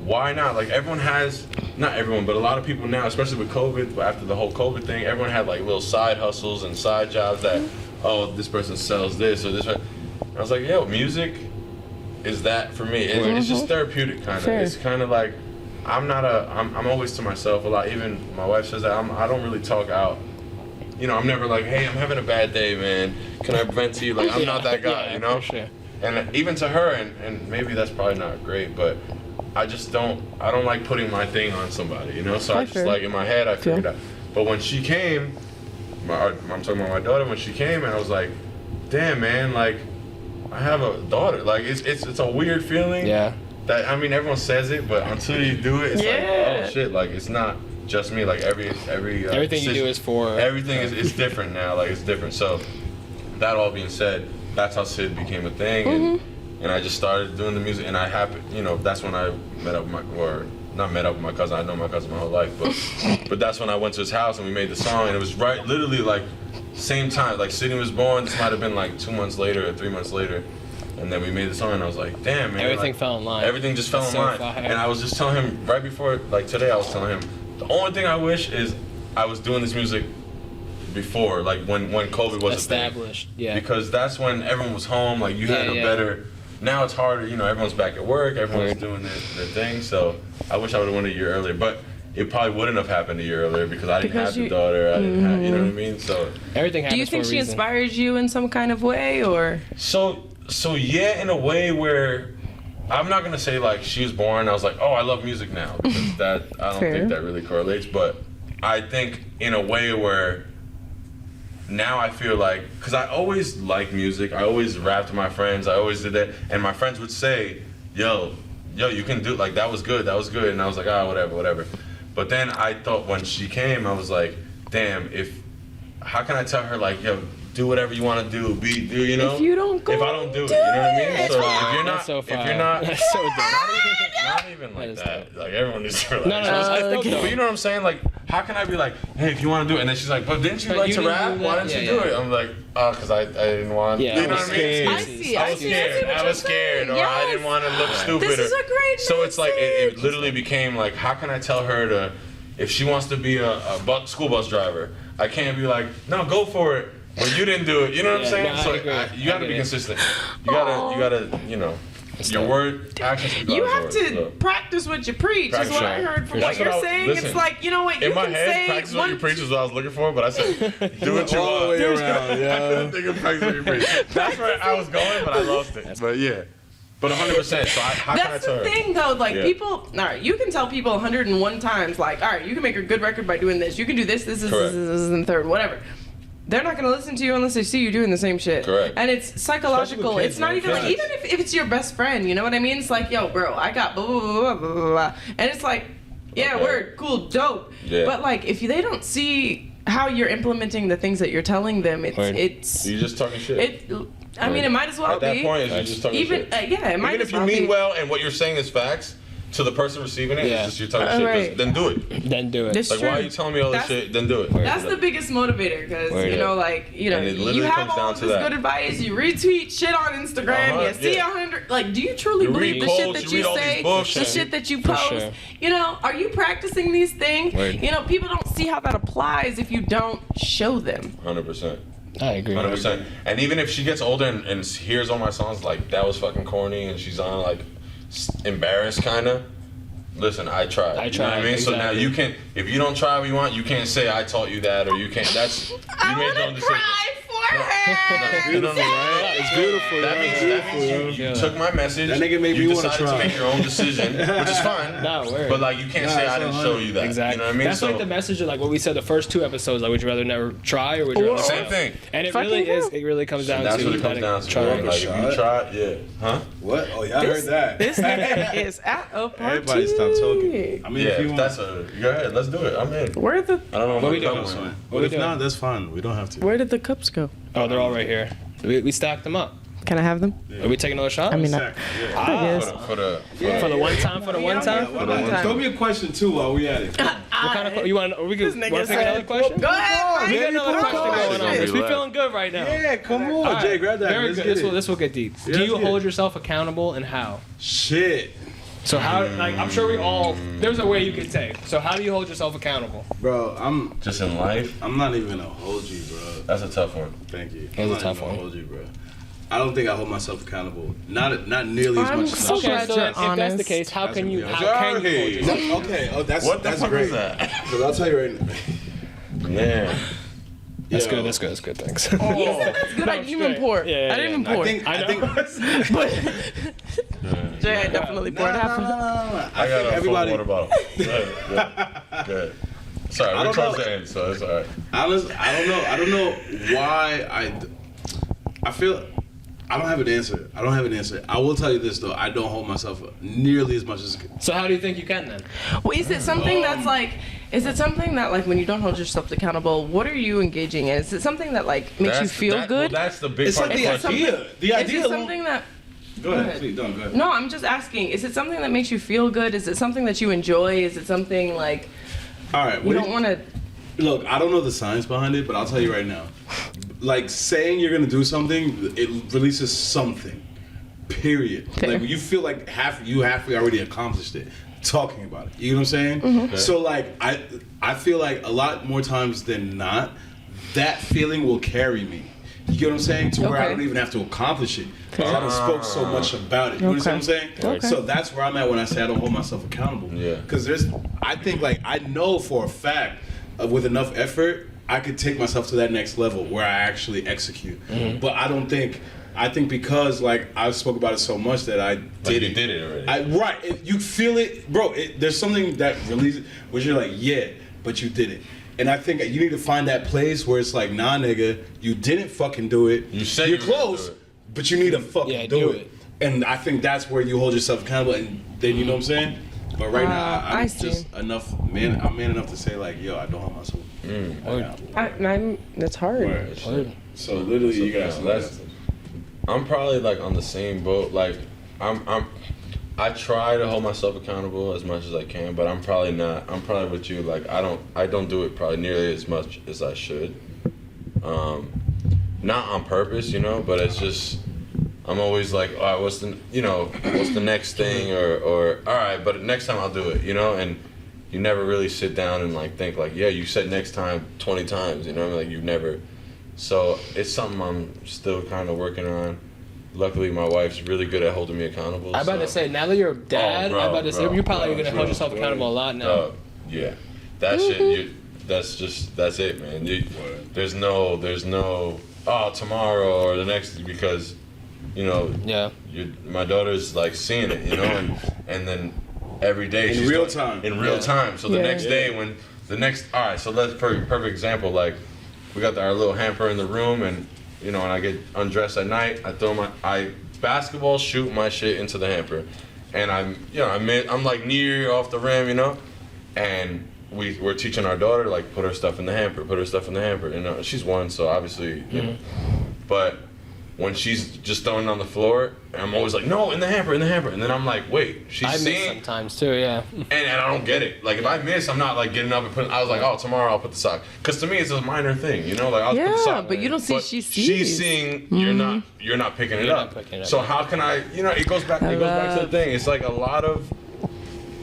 why not? Like everyone has, not everyone, but a lot of people now, especially with COVID, but after the whole COVID thing, everyone had like little side hustles and side jobs that, oh, this person sells this or this. And I was like, yo, music is that for me. It's just therapeutic kind of. Fair. It's kind of like, I'm always to myself a lot. Even my wife says that I don't really talk out. You know, I'm never like, hey, I'm having a bad day, man. Can I vent to you? Like, I'm not that guy, you know? For sure. And even to her, and maybe that's probably not great, but I don't like putting my thing on somebody, you know? So I just like, in my head, I figured out. But when she came, I'm talking about my daughter, when she came, and I was like, damn, man, like, I have a daughter. Like, it's a weird feeling. Yeah. That, I mean, everyone says it, but until you do it, it's like, oh, shit, like, it's not just me. Like, everything you do is for... Everything is different now. Like, it's different. So, that all being said, that's how Syd became a thing. And I just started doing the music, and I happened, you know, that's when I met up with my cousin. I know my cousin my whole life, but that's when I went to his house and we made the song, and it was literally like same time, like Sydney was born. This might have been like 2 months later or 3 months later, and then we made the song, and I was like, damn, man. Everything like, fell in line. Everything just fell in line. And I was just telling him right before, like today, I was telling him the only thing I wish is I was doing this music before, like when COVID was established, because that's when everyone was home. Like you had a better. Now it's harder, you know. Everyone's back at work. Everyone's doing their thing. So I wish I would have went a year earlier, but it probably wouldn't have happened a year earlier because I didn't have the daughter. I didn't have, you know what I mean. So everything happens. Do you think for a she reason. inspires you in some kind of way, or? So yeah, in a way where I'm not gonna say like she was born. I was like, oh, I love music now, because that I don't think that really correlates. But I think in a way where. Now I feel like, because I always liked music, I always rapped to my friends, I always did that, and my friends would say, yo, you can do, like, that was good, and I was like, whatever. But then I thought when she came, I was like, damn, how can I tell her, like, yo, do whatever you want to do, you know? If you don't go, if I don't do it, you know what I mean? So if you're not, That's so fire. if you're not, That's so dope. not even like that. Like everyone needs to relax. No, But you know what I'm saying? Like, how can I be like, hey, if you want to do it, and then she's like, but didn't you like to rap? Why didn't you do it? I'm like, oh, because I didn't want. Yeah, you know what I mean? I was scared, or I didn't want to look stupid. This is a great So it's like it literally became like, how can I tell her to, if she wants to be a school bus driver, I can't be like, no, go for it. Well, you didn't do it. You know what I'm saying? No, so you got to be consistent. You gotta, you know. Your word, actions. You have to practice what you preach. Is what I heard from what you're saying. It's like, you know what, you in my can head, say practice what you preach is what I was looking for, but I said, do what you all the want. way around, yeah. I couldn't think of practice what you preach. That's where I was going, but I lost it. But yeah. But 100%. So how can I That's tell the her? thing, though. Like, people, all right, you can tell people 101 times, like, all right, you can make a good record by doing this. You can do this, and the third, whatever. They're not gonna listen to you unless they see you doing the same shit. Correct. And it's psychological. Kids, it's not even like, even if it's your best friend, you know what I mean? It's like, yo, bro, I got blah blah blah blah blah blah, and it's like, yeah, word, cool, dope. Yeah. But like, if they don't see how you're implementing the things that you're telling them, it's You're just talking shit. I mean, it might as well At that be. point, you're just talking Even shit. yeah, it might Even as if you well mean be. well and what you're saying is facts, to the person receiving it, it's just you're talking shit. Right. Then do it. Then do it. That's Like, true. why are you telling me all this shit? Then do it. That's the biggest motivator, because you know, like, you know, And it literally you have comes all down of to this that. good advice. You retweet shit on Instagram. You see 100. Like, do you truly You believe read the shit quotes, that you you read all say, these books. the shit that you For post? sure. You know, are you practicing these things? You know, people don't see how that applies if you don't show them. 100%. I agree. 100%. And even if she gets older and hears all my songs, like, that was fucking corny, and she's on, like, embarrassed, kind of. Listen, I tried. You know what I mean? Exactly. So now you can, if you don't try what you want, you can't say I taught you that, or you can't. That's, you made your own decision. Cry for Beautiful, right? It's beautiful. That means you took my message. That nigga made me want to decided try. to make your own decision, which is fine. No, word. But like, you can't say I didn't show you that. Exactly. You know what I mean? That's like the message of like what we said the first 2 episodes. Like, would you rather never try or would you rather Same fail? thing. And it Fucking really is. hell. It really comes down That's to what it comes down to. try. Right? Like, if you try, yeah. Huh? What? Oh, yeah, I heard that. This nigga is at a party. Everybody stop talking. I mean, Yeah, if you if want. that's go ahead. Let's do it. I'm in. Where the I don't know What we if doing? I'm That's coming. fine. What But we if doing? not, that's fine. We don't have to. Where did the cups go? Oh, they're all right here. We stacked them up. Can I have them? Are we taking another shot? I mean, Sack, yeah. I guess. For the for the one time. For the one time. Why not? Throw me a question too while we at it. What kind of? You want? We can nigga pick said- another question. Go ahead. We got another put a question question. going on. We Relax. feeling good right now. Yeah, come on, All right, Jay, grab that. Very Let's good. get it. This will get deep. Yeah, Do you let's get hold it. yourself accountable and how? Shit, So how? Like I'm sure we all. There's a way you can say. So how do you hold yourself accountable? bro. Just in life, I'm not even gonna hold you, bro. that's a tough one. Thank you. That was a I'm not tough even gonna one. Hold you, bro. I don't think I hold myself accountable. Not nearly as I'm much as so I should. glad so you're then if that's the honest. case, how can you? That's How can you hold yourself? Okay. Oh, that's What the that's fuck great. is that? Because I'll tell you right now. Yeah. That's Yo, good. That's good. That's good. Thanks. He said that's good. I didn't even straight. pour. Yeah, I didn't even yeah, pour. I think. But Jay, I definitely poured half of it. I got a everybody- full water bottle. Go ahead. Good. Sorry, I we're don't close know. to end, so it's alright. Honestly, I don't know why I feel I don't have an answer. I will tell you this though. I don't hold myself nearly as much as. So how do you think you can then? Well, is it something that's like? Is it something that like when you don't hold yourself accountable? What are you engaging in? Is it something that like makes you feel good? Well, that's the big It's part like of the the question. idea. The Is idea. it alone- something that? Go ahead, ahead. please. Don't go ahead. No, I'm just asking. Is it something that makes you feel good? Is it something that you enjoy? Is it something like All right. you don't want to? Look, I don't know the science behind it, but I'll tell you right now. Like saying you're gonna do something, it releases something. Period. Fair. Like you feel like halfway already accomplished it. Talking about it. You know what I'm saying? So like I feel like a lot more times than not, that feeling will carry me. You get what I'm saying? To where I Okay. don't even have to accomplish it. Because I done spoke so much about it. You understand what I'm saying? Okay. So that's where I'm at when I say I don't hold myself accountable. Yeah. Because I think like I know for a fact with enough effort, I could take myself to that next level where I actually execute. But I think because like I spoke about it so much that I did you it. did it already. You feel it, bro. There's something that releases, which you're like, yeah, but you did it. And I think you need to find that place where it's like, nah, nigga, you didn't fucking do it. You said you're you were gonna close, do it. but you need to fucking do it. And I think that's where you hold yourself accountable, and then you know what I'm saying. But right now, I I'm see. just I'm man enough to say like, yo, I don't hold myself. accountable. That's hard. Word. So literally, you guys. I'm probably like on the same boat. Like I try to hold myself accountable as much as I can, but I'm probably not. I'm probably with you. Like I don't do it probably nearly as much as I should. Not on purpose, you know, but it's just I'm always like, all right, what's the next thing, or all right, but next time I'll do it, you know, and you never really sit down and like think like, yeah, you said next time 20 times, you know, like you never. So it's something I'm still kind of working on. Luckily, my wife's really good at holding me accountable. I'm about to say, now that you're a dad, bro, I'm about to say, bro, you're probably bro, going to hold yourself accountable a lot now. Yeah, that shit. That's it, man. There's no tomorrow or the next, because you know, Yeah. my daughter's like seeing it, you know, and then every day In real time. In real time. So the Yeah. next day all right, so that's perfect example. Like we got our little hamper in the room, and you know, and I get undressed at night. I throw I basketball shoot my shit into the hamper, and I'm like near off the rim, you know, and we're teaching our daughter like put her stuff in the hamper, you know. She's 1, so obviously, you know, but when she's just throwing it on the floor, I'm always like, no, in the hamper, and then I'm like, wait, she's I miss seeing. sometimes too, yeah. And I don't get it. Like if I miss, I'm not like getting up and putting. I was like, oh, tomorrow I'll put the sock. Because to me, it's a minor thing, you know. Like I'll put the Yeah, sock. but you don't see But she She's sees. seeing you're not picking it You're up. not picking it up. So how can I? You know, it goes back to the thing. It's like a lot of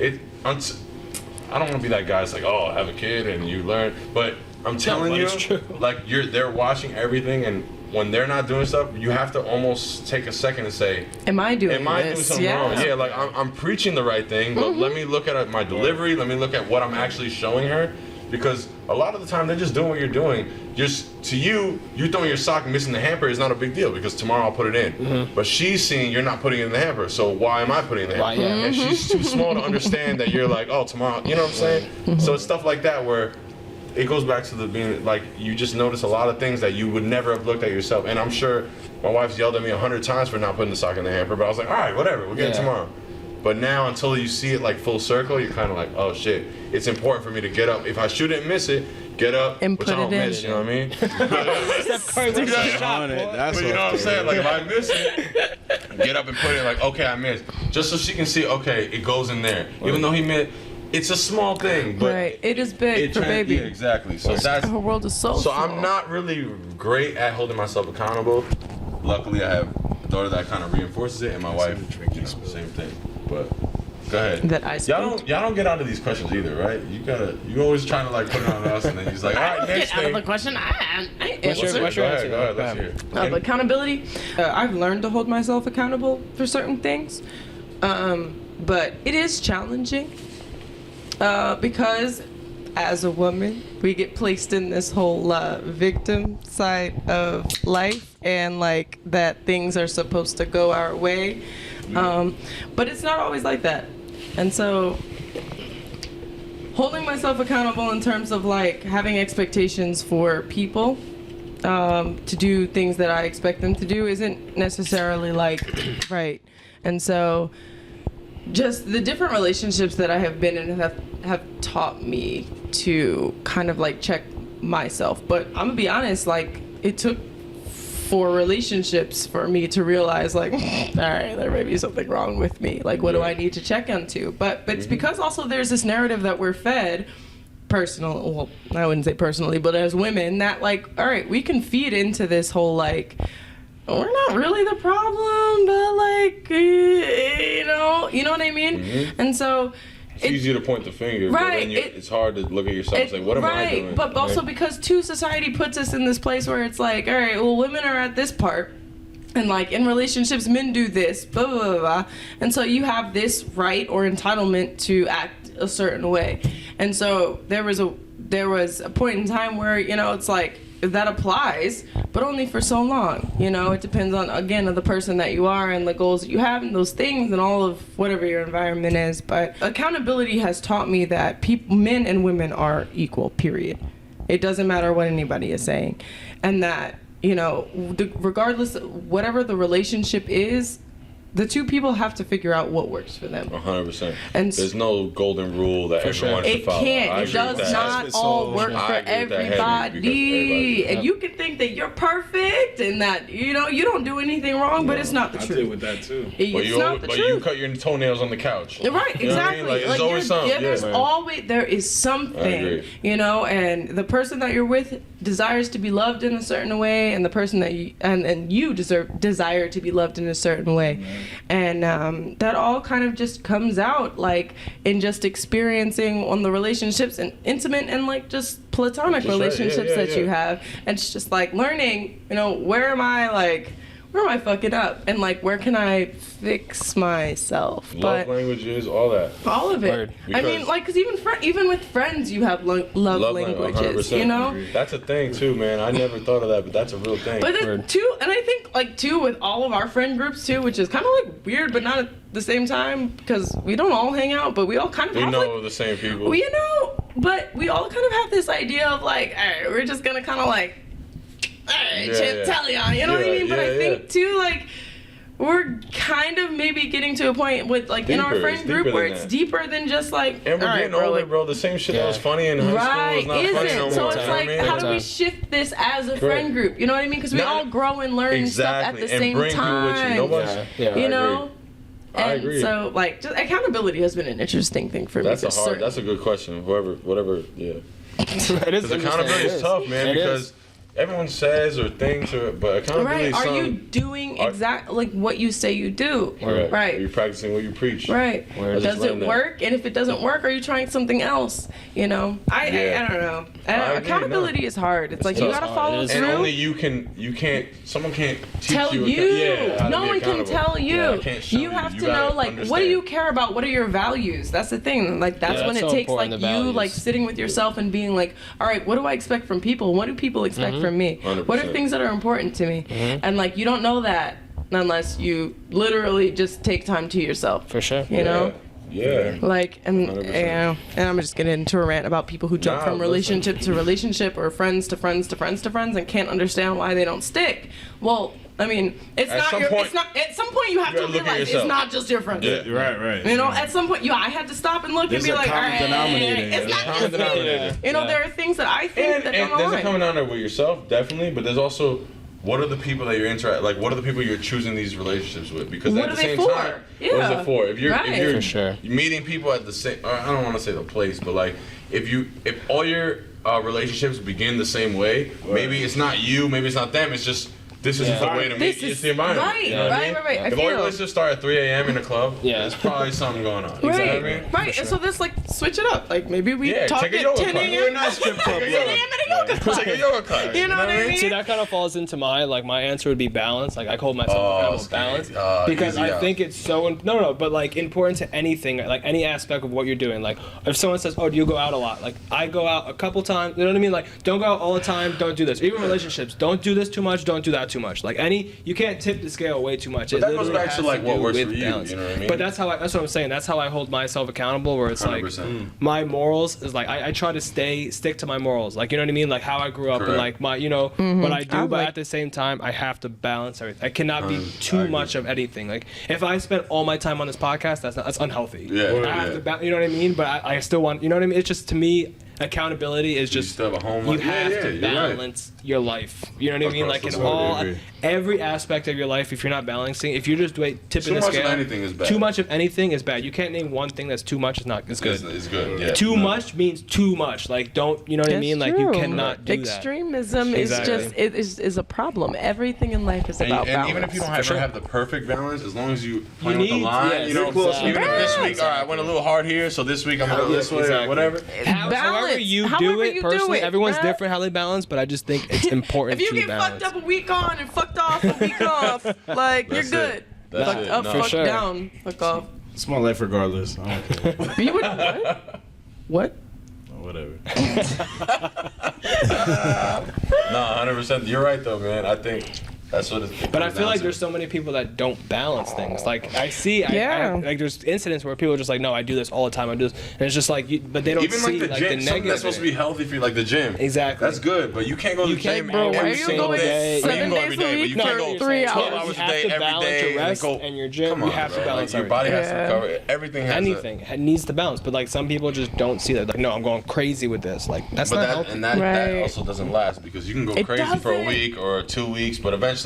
it. I don't want to be that guy. It's like, oh, have a kid and you learn. But I'm telling but you, it's true. like they're watching everything, and when they're not doing stuff, you have to almost take a second and say, Am I doing am I doing this? something wrong? Yeah, like I'm preaching the right thing, but let me look at my delivery. Let me look at what I'm actually showing her, because a lot of the time they're just doing what you're doing. Just to you throwing your sock and missing the hamper is not a big deal because tomorrow I'll put it in. But she's seeing you're not putting it in the hamper, so why am I putting it in the hamper? And she's too small to understand that you're like, oh, tomorrow, you know what I'm saying? So it's stuff like that where it goes back to the being like you just notice a lot of things that you would never have looked at yourself. And I'm sure my wife's yelled at me 100 times for not putting the sock in the hamper, but I was like, all right, whatever, we'll get it tomorrow. But now, until you see it like full circle, you're kind of like, oh shit, it's important for me to get up. If I shouldn't miss it, get up, and which put I don't it in. miss, you know what I mean? That's But you know what I'm saying? Like if I miss it, get up and put it like, okay, I missed. Just so she can see, okay, it goes in there. Even though he missed, it's a small thing, but right, it is big for baby. Yeah, exactly. So that's her world is so small. I'm not really great at holding myself accountable. Luckily, I have a daughter that kind of reinforces it, and my wife, you know, same thing. But go ahead. That I y'all don't get out of these questions either, right? You always trying to like put it on us, and then he's like, all right, next get out thing. of the question. I What's your answer? Go ahead, let's hear it. Of accountability, I've learned to hold myself accountable for certain things, but it is challenging because as a woman, we get placed in this whole victim side of life, and like that things are supposed to go our way, but it's not always like that. And so holding myself accountable in terms of like having expectations for people to do things that I expect them to do isn't necessarily like right. And so just the different relationships that I have been in have taught me to kind of like check myself. But I'm gonna be honest, like it took 4 relationships for me to realize like, all right, there may be something wrong with me. Like, what do I need to check into? But it's because also there's this narrative that we're fed well, I wouldn't say personally, but as women that like, all right, we can feed into this whole like, we're not really the problem, but like, you know what I mean? And so it's easy to point the finger, right, but then it's hard to look at yourself and say, what am I doing? Right, but also because too, society puts us in this place where it's like, all right, well, women are at this part, and like in relationships, men do this, blah, blah, blah, blah. And so you have this right or entitlement to act a certain way. And so there was a point in time where, you know, it's like, that applies, but only for so long. You know, it depends on, again, the person that you are and the goals that you have and those things and all of whatever your environment is. But accountability has taught me that men and women are equal, period. It doesn't matter what anybody is saying. And that, you know, regardless of whatever the relationship is, the two people have to figure out what works for them. 100%. And there's no golden rule that everyone should follow. It can't. It does not all work for everybody. And you can think that you're perfect and that, you know, you don't do anything wrong, but it's not the truth. I deal with that too. It's not the truth. You cut your toenails on the couch. Right, exactly. You know what I mean? Like, there's always something. Yeah, there is something, you know, and the person that you're with desires to be loved in a certain way, and the person that you desire to be loved in a certain way. And that all kind of just comes out like in just experiencing on the relationships and intimate and like just platonic relationships that you have. And it's just like learning, you know, where am I fucking up, and like where can I fix myself? Love languages, all that. All of it. I mean, like, because even with friends, you have love languages. 100%. You know, that's a thing too, man. I never thought of that, but that's a real thing. But then too, and I think like too with all of our friend groups too, which is kind of like weird, but not at the same time because we don't all hang out, but we all kind of have know the same people. You know, but we all kind of have this idea of like, all right, we're just gonna kind of like. Tell you know what I mean? But I think too, like, we're kind of maybe getting to a point with like in our friend group where it's deeper than just like. And we're getting older, bro. The same shit that was funny in high school is not funny no more. So it's like, how do we shift this as a friend group? You know what I mean? Because we all grow and learn stuff at the same time. You know. I agree. So like, just accountability has been an interesting thing for me. That's a good question. Whatever. Yeah. Because accountability is tough, man. Because everyone says or thinks, but accountability Right. is Are you doing exactly like what you say you do? Right. Right. Are you practicing what you preach? Right. I just Does it learned that. work? And if it doesn't work, are you trying something else? You know, I don't know. I agree, Accountability is hard. It's like you tough. gotta follow It is. through. And only you can't. Someone can't teach Tell you. you. how to No be one can accountable. tell you. Yeah, I can't show You have to gotta know, like, what do understand. you care about? What are your values? That's the thing. Like, that's Yeah, when that's it so takes, like, important, the you, values. like, sitting with yourself and being like, all right, what do I expect from people? What do people expect from me? 100%. What are things that are important to me? And, like, you don't know that unless you literally just take time to yourself. For sure. You know? Yeah. Like, and 100%. and I'm just getting into a rant about people who jump Nah, from relationship to relationship or friends to friends to friends to friends and can't understand why they don't stick. Well, I mean, it's At not some your. point- It's not. At some point, you have you to gotta look at realize it's yourself. not just your friends. Yeah. Right. You know, at some point, I had to stop and look There's and be a like, all common right, denominator. it's There's a not common just me. denominator. You know, Yeah. there are things that I think that And don't there's a align. common denominator with yourself, definitely, but there's also what are the people that you're like what are the people you're choosing these relationships with? Because What at are the they same for? time, what Yeah. is it for? If you're Right. For sure. meeting people at the same, or I don't want to say the place, but like if all your relationships begin the same way, maybe it's not you, maybe it's not them, it's just this is the way to meet. This It's is- the environment. right, you know what I mean? right. I If all your feel- relationships start at 3 a.m. in a club, Yeah. there's probably something going on. Right, You know what I mean? right. And so this like switch it up. Like maybe we Yeah, talk take a at yoga 10 class. a.m. You're not strip club, 10 bro. a.m. at a yoga class. Take a yoga class. You know what I mean? See, that kind of falls into my answer would be balance. Like I hold myself accountable okay. balance because Easy I out. think it's so but like important to anything, like any aspect of what you're doing. Like if someone says, "Oh, do you go out a lot?" Like I go out a couple times. You know what I mean? Like don't go out all the time. Don't do this. Even relationships, don't do this too much. Don't do that too much. Like you can't tip the scale way too much. But that goes literally back to, has like, what do works with for you, balance. you know what I mean? But that's what I'm saying. That's how I hold myself accountable. Where it's like 100%. my morals is like I try to stick to my morals. Like you know what I mean? Like how I grew up and Correct. like my what I do. I But like- at the same time, I have to balance everything. I cannot be I too agree. much of anything. Like if I spend all my time on this podcast, that's unhealthy. Yeah, I have yeah. to you know what I mean? But I still want, you know what I mean? It's just, to me, accountability is You just still have a home you life. have Yeah, to you're right. balance your life. You know what I Of mean? course, Like in that's what I all agree. every aspect of your life, if you're not balancing, if you're just tipping Too the much of scale, anything is bad. Too much of anything is bad. You can't name one thing that's too much. It's good. It's good. Yeah. Too No. much means too much. Like don't, you know what I That's mean? Like you true. cannot do Extremism Exactly. is a problem. Everything in life is about And balance. even if you don't ever have the perfect balance, as long as you play with the need- line, yes, you know, exactly. even if this week, all right, I went a little hard here, so this week I'm gonna go this way or Exactly. whatever. that. However Balance. you However do it you do personally, it, everyone's bruh. different how they balance, but I just think it's important if you to get balance. fucked up a week on and fucked off a week off, like That's you're it. good. That's Fucked it. up, No. For fucked sure. down, fuck off. It's my life regardless. I don't care. You would what? What? Whatever. No, 100%. You're right though, man. I think that's what it's. But I feel like there's so many people that don't balance things. Like I see, Yeah. like there's incidents where people are just like, no, I do this all the time. I do this, and it's just like, but they don't even see like the gym, something negative. that's supposed to be healthy for you, like the gym. Exactly. That's good, but you can't go to You the can't, gym bro, why every are you single going day. seven You can go every days a day, but week you for can't go 3 12 hours? hours You a have day to every balance day your and then rest go. and your gym. Come You on, have to bro. balance Like, your body has Yeah. to cover it. Everything has anything needs to balance, but like some people just don't see that. Like, no, I'm going crazy with this. Like that's But not that healthy. and that Right. also doesn't last because you can go It crazy for a doesn't. week or 2 weeks, but eventually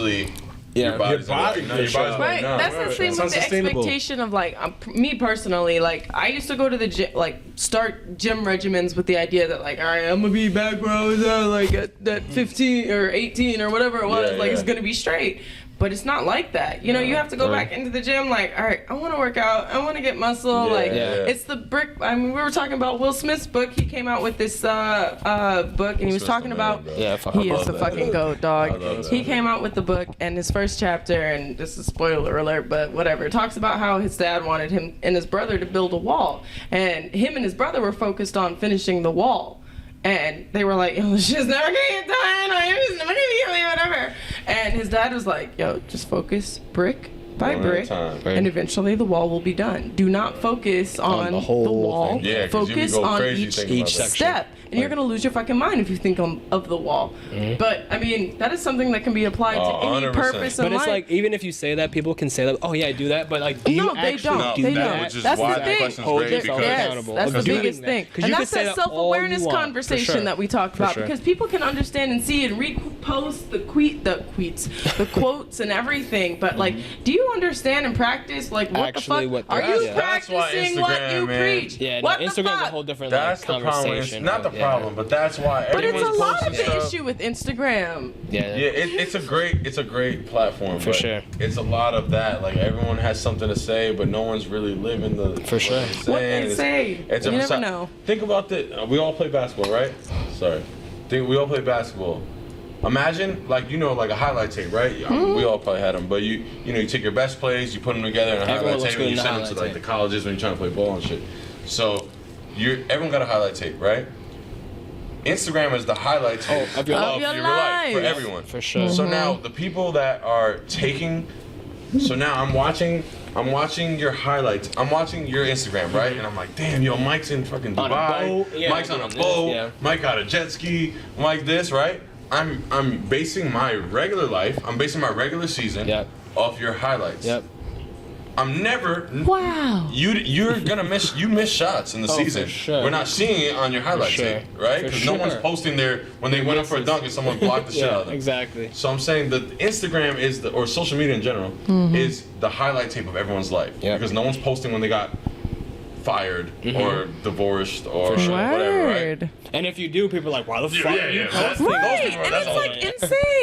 Yeah. your body's Your body- like, no, your body's Right, like, no. that's the same It's with the unsustainable. expectation of like me personally. Like I used to go to the gym, like start gym regimens with the idea that like, all right, I'm gonna be back where I was at like at 15 or 18 or whatever it was. Yeah, like yeah. it's gonna be straight. But it's not like that. You know, you have to go back into the gym like, all right, I want to work out. I want to get muscle. Yeah, like, yeah. it's the brick. I mean, we were talking about Will Smith's book. He came out with this book, and he was Smith's talking the about. man, bro. Yeah, fuck. He I is love the that. fucking goat, I dog. love that. He came out with the book, and his first chapter, and this is spoiler alert, but whatever, it talks about how his dad wanted him and his brother to build a wall, and him and his brother were focused on finishing the wall. And they were like, yo, this shit's never gonna get done, or it's never gonna be whatever. And his dad was like, yo, just focus brick by One at a brick, time. and eventually the wall will be done. Do not focus on the whole the wall. thing. Yeah, 'cause you could Focus go on crazy each thinking about that. section. step. And you're gonna lose your fucking mind if you think of the wall. But I mean, that is something that can be applied to any 100%. purpose in But it's life. like even if you say that, people can say that. Oh yeah, I do that. But like, do you No, they actually don't. do They that? don't. Which is That's why the that thing. question's Hold great yourself because accountable. That's the of doing biggest that. thing. 'Cause And you that's could say that that all you self-awareness want, for conversation sure. that we talked For about. sure. Because people can understand and see and read post the quotes and everything, but like, do you understand and practice like what Actually, the fuck? what Are you that's why practicing what Instagram, you man. preach? Yeah, what no, the Instagram's fuck? a whole different That's like, the problem. conversation. Not the problem, but that's why But it's everyone's a lot of posting the stuff. issue with Instagram. Yeah. It's a great platform. For but sure. It's a lot of that. Like everyone has something to say, but no one's really living the. For sure. What they say. You never know. Think about we all play basketball, right? Sorry. We all play basketball. Imagine, like, like a highlight tape, right? We all probably had them, but you take your best plays, you put them together in a Everyone highlight looks tape, good and you in the send them to highlight like the tape. colleges when you're trying to play ball and shit. So, everyone got a highlight tape, right? Instagram is the highlight tape of your life. Your for life. everyone. For sure. So now the people that are taking, so now I'm watching your highlights. I'm watching your Instagram, right? And I'm like, damn, yo, Mike's in fucking On a Dubai. boat. Yeah, Mike's on a this, boat. yeah. Mike got a jet ski. Mike this, right? I'm basing my regular life. I'm basing my regular season Yep. off your highlights. Yep. I'm never. Wow. You're gonna miss shots in the season. for sure. We're not seeing it on your highlight sure. tape, right? For Because no one's sure. posting their when they went up for a dunk and someone blocked the shit out Yeah. of them. Exactly. So I'm saying that Instagram is or social media in general is the highlight tape of everyone's life. Yep. Because no one's posting when they got fired or divorced or whatever, right? Word. And if you do, people are like, why the fuck are you posting? Right, Those people, and that's it's all. like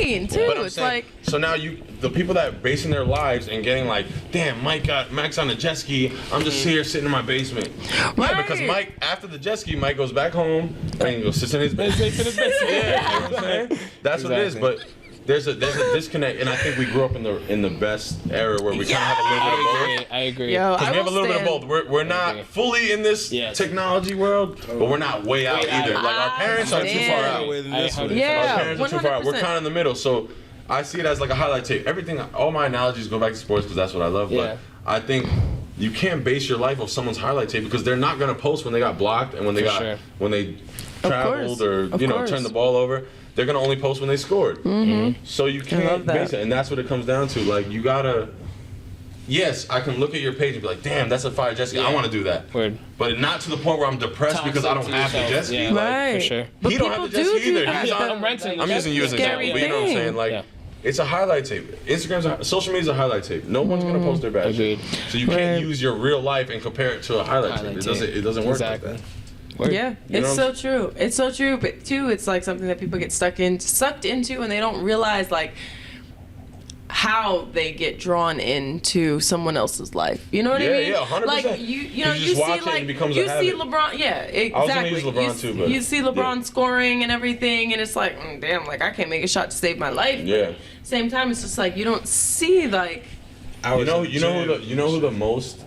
insane too. But I'm It's saying, like so now the people that basing their lives and getting like, damn, Mike's on a jet ski. I'm just here sitting in my basement. Yeah, because Right. Mike, after the jet ski, Mike goes back home and he goes sits in his basement. Yeah, you know what I'm saying? That's what it is. Exactly. But there's a disconnect, and I think we grew up in the best era where we kind of have a little bit of both. I agree. yo, Because I we have a will little bit of stand- both. We're not agree. fully in this Yes. technology world, but we're not way out Way out. either. Like our parents are too stand. far out. Yeah, Our parents are too far out. We're 100%. kind of in the middle. So I see it as like a highlight tape. Everything, all my analogies go back to sports because that's what I love. Yeah. But I think you can't base your life off someone's highlight tape because they're not gonna post when they got blocked and when they sure. when they traveled or Of course. turned the ball over. They're gonna only post when they scored. So you love can't that. base it, and that's what it comes down to. Like you gotta. Yes, I can look at your page and be like, "Damn, that's a fire jet ski. I want to do that." Word. But not to the point where I'm depressed because I don't Toxic to have the jet yourself, ski. yeah. Like, Right. For sure. But he don't people have the jet ski either. He's that. on- I'm renting. I'm using you as an Scary example, but you know what I'm thing. saying? Like, Yeah. it's a highlight tape. Social media is a highlight tape. No one's gonna post their bad shit. Agreed. So you can't Right. use your real life and compare it to a highlight Highlight tape. tape. It doesn't work Exactly. like that. Word. Yeah, You know it's what so true. It's so true, but too, it's like something that people get sucked into, and they don't realize like how they get drawn into someone else's life. You know what I Yeah, mean? yeah, 100%. Like you know, You you just watch see it and like it becomes a you see habit. LeBron. Yeah, exactly. I was gonna use LeBron too, but you see LeBron scoring and everything, and it's like, damn, like I can't make a shot to save my life. Yeah. Same time, it's just like you don't see like. You know who the most.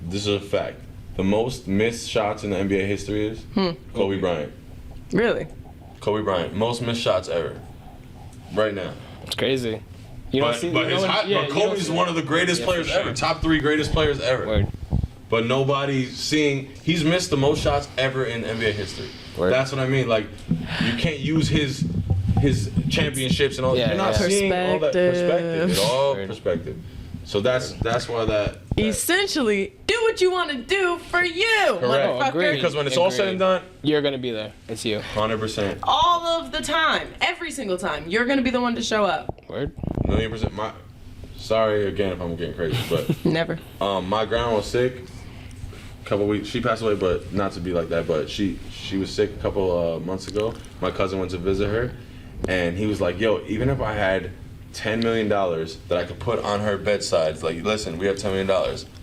This is a fact. The most missed shots in the NBA history is Kobe Bryant. Really? Kobe Bryant, most missed shots ever. Right now. It's crazy. You don't see. But you know what- yeah, you don't Kobe's see one of the greatest Yeah, players for sure. ever. Top 3 greatest players ever. Word. But nobody's seeing. He's missed the most shots ever in NBA history. Word. That's what I mean. Like, you can't use his championships and all. Yeah, You're not yeah. seeing all that perspective. It's all Word. perspective. So that's why that. Essentially, do what you want to do for you, Correct. motherfucker. Agreed. Because when it's all said and done, You're gonna be there. It's you. 100%, All of the time, every single time, you're gonna be the one to show up. Word. 1,000,000%. Sorry again if I'm getting crazy, but Never. my grandma was sick. A couple weeks. She passed away, but not to be like that. But she was sick a couple months ago. My cousin went to visit her, and he was like, "Yo, even if I had $10 million that I could put on her bedside, it's like, listen, we have $10 million.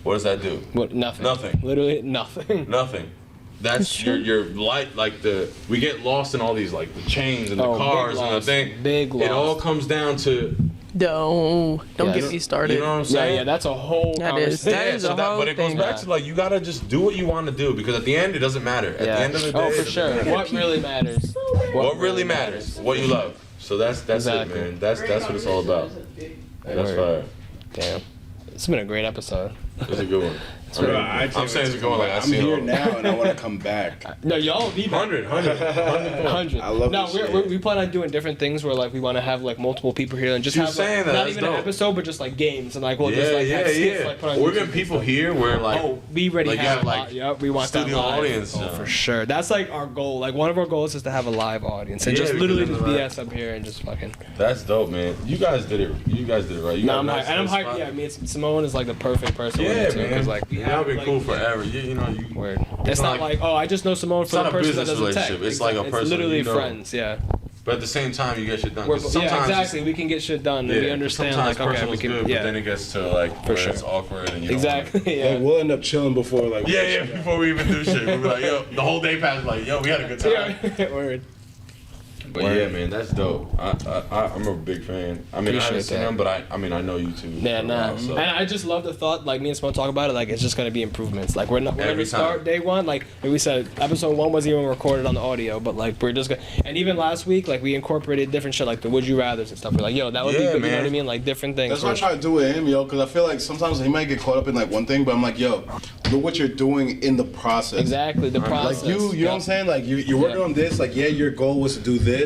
What does that do? What? Nothing. Nothing. Literally nothing. Nothing. That's your light. Like we get lost in all these like the chains and the Oh, big cars and the loss. thing. Big It all loss. comes down to. Don't Yeah. get me started. You know what I'm Yeah, saying? yeah. That's a whole That is- conversation. that Yeah, is a so whole but it goes thing. back to like you gotta just do what you want to do because at the end it doesn't matter. At the end of the day, Oh, it for doesn't sure. matter. What really matters? What really matters? What you love. So that's Exactly. it, man. That's what it's all about. That's Word. fire. Damn. It's been a great episode. It's a good one. I'm saying it's a good one. Like, I'm here now and I want to come back. No, y'all be 100. I love no, this shit. we plan on doing different things where like we want to have like multiple people here and just You're have saying like, that, not that's even an dope. episode, but just like games and like we'll just like have skits like put on Or YouTube even and people stuff. here where like we already like, you have have, like, yep, we want studio that live. audience. Oh, for sure. That's like our goal. Like one of our goals is to have a live audience and Yeah, just we literally can just do BS up here and just fucking. That's dope, man. You guys did it. You guys did it right. You No, got I'm a hyped. nice And I'm little hyped. spot. Yeah, me and Simone is like the perfect person. Yeah, with it, too, man. 'cause, like we Y'all have been like, cool forever. You know, you. Weird. It's not like, oh, I just know Simone It's for not the a person that business doesn't tech. relationship. It's like a person It's literally you know. friends. Yeah. But at the same time, you get shit done. We're, 'Cause yeah, sometimes exactly. We can get shit done, and we understand. Sometimes Like, okay, we personal's can. good, Yeah. but then it gets to like where sure. it's awkward and you don't Exactly. wanna- Yeah. Like, we'll end up chilling before like. Yeah. Before we even do shit, we'll be like, yo, the whole day passed. Like, yo, we had a good time. Yeah. Word. But yeah, man, that's dope. I'm a big fan. I mean, I haven't Appreciate seen that. them, but I mean, I know you too. Yeah, for a nah. while, so. And I just love the thought, like me and Simone talk about it, like it's just gonna be improvements. Like we're gonna Every start time. day one, like we said, episode 1 wasn't even recorded on the audio, but like we're just gonna. And even last week, like we incorporated different shit, like the would you rather's and stuff. We're like, yo, that would be Yeah, good. You know man. what I mean? Like different things. That's what I try to do with him, yo, because I feel like sometimes he might get caught up in like one thing, but I'm like, yo, look what you're doing in the process. Exactly the process. Like you know what I'm saying? Like you're working Yeah. on this. Like your goal was to do this,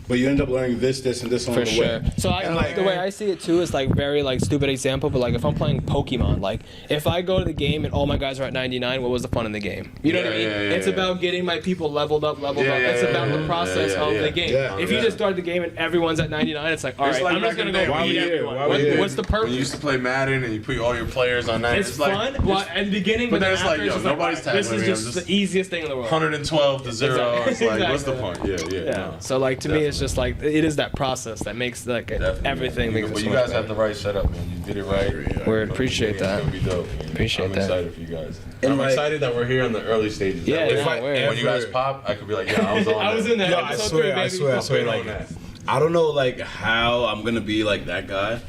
but you end up learning this, and this along For the sure. way. So And, like, the way I see it too is like very like stupid example, but like if I'm playing Pokemon, like if I go to the game and all my guys are at 99, what was the fun in the game? You know what I mean? It's about getting my people leveled up. It's about the process of the game. Yeah, If you just start the game and everyone's at 99, it's like, all right, like I'm just back in gonna the go day, beat why we here? everyone. Why we here? What's the When you used purpose? to play Madden and you put all your players on that, It's like, fun. Well, at the beginning, but but then then it's like, after, yo, it's just like, nobody's this tackling is me, I'm just just the easiest thing in the world. 112 to 0. Exactly. It's like, what's the Exactly. point? Yeah. No. So like to me, it's just like it is that process that makes like Definitely, everything man. makes it But so you much guys have better. the right setup, man. You did it right. Word, appreciate that. It's gonna be dope, man. Appreciate I'm that. excited for you guys. And I'm like- excited that we're here in the early stages. Yeah, That way, yeah, word. when you guys pop, I could be like, yeah, I was on I was that. in that. Yo, I episode swear, 3, I baby. swear, I swear, Been on like, that. I don't know, like, how I'm gonna be like that guy,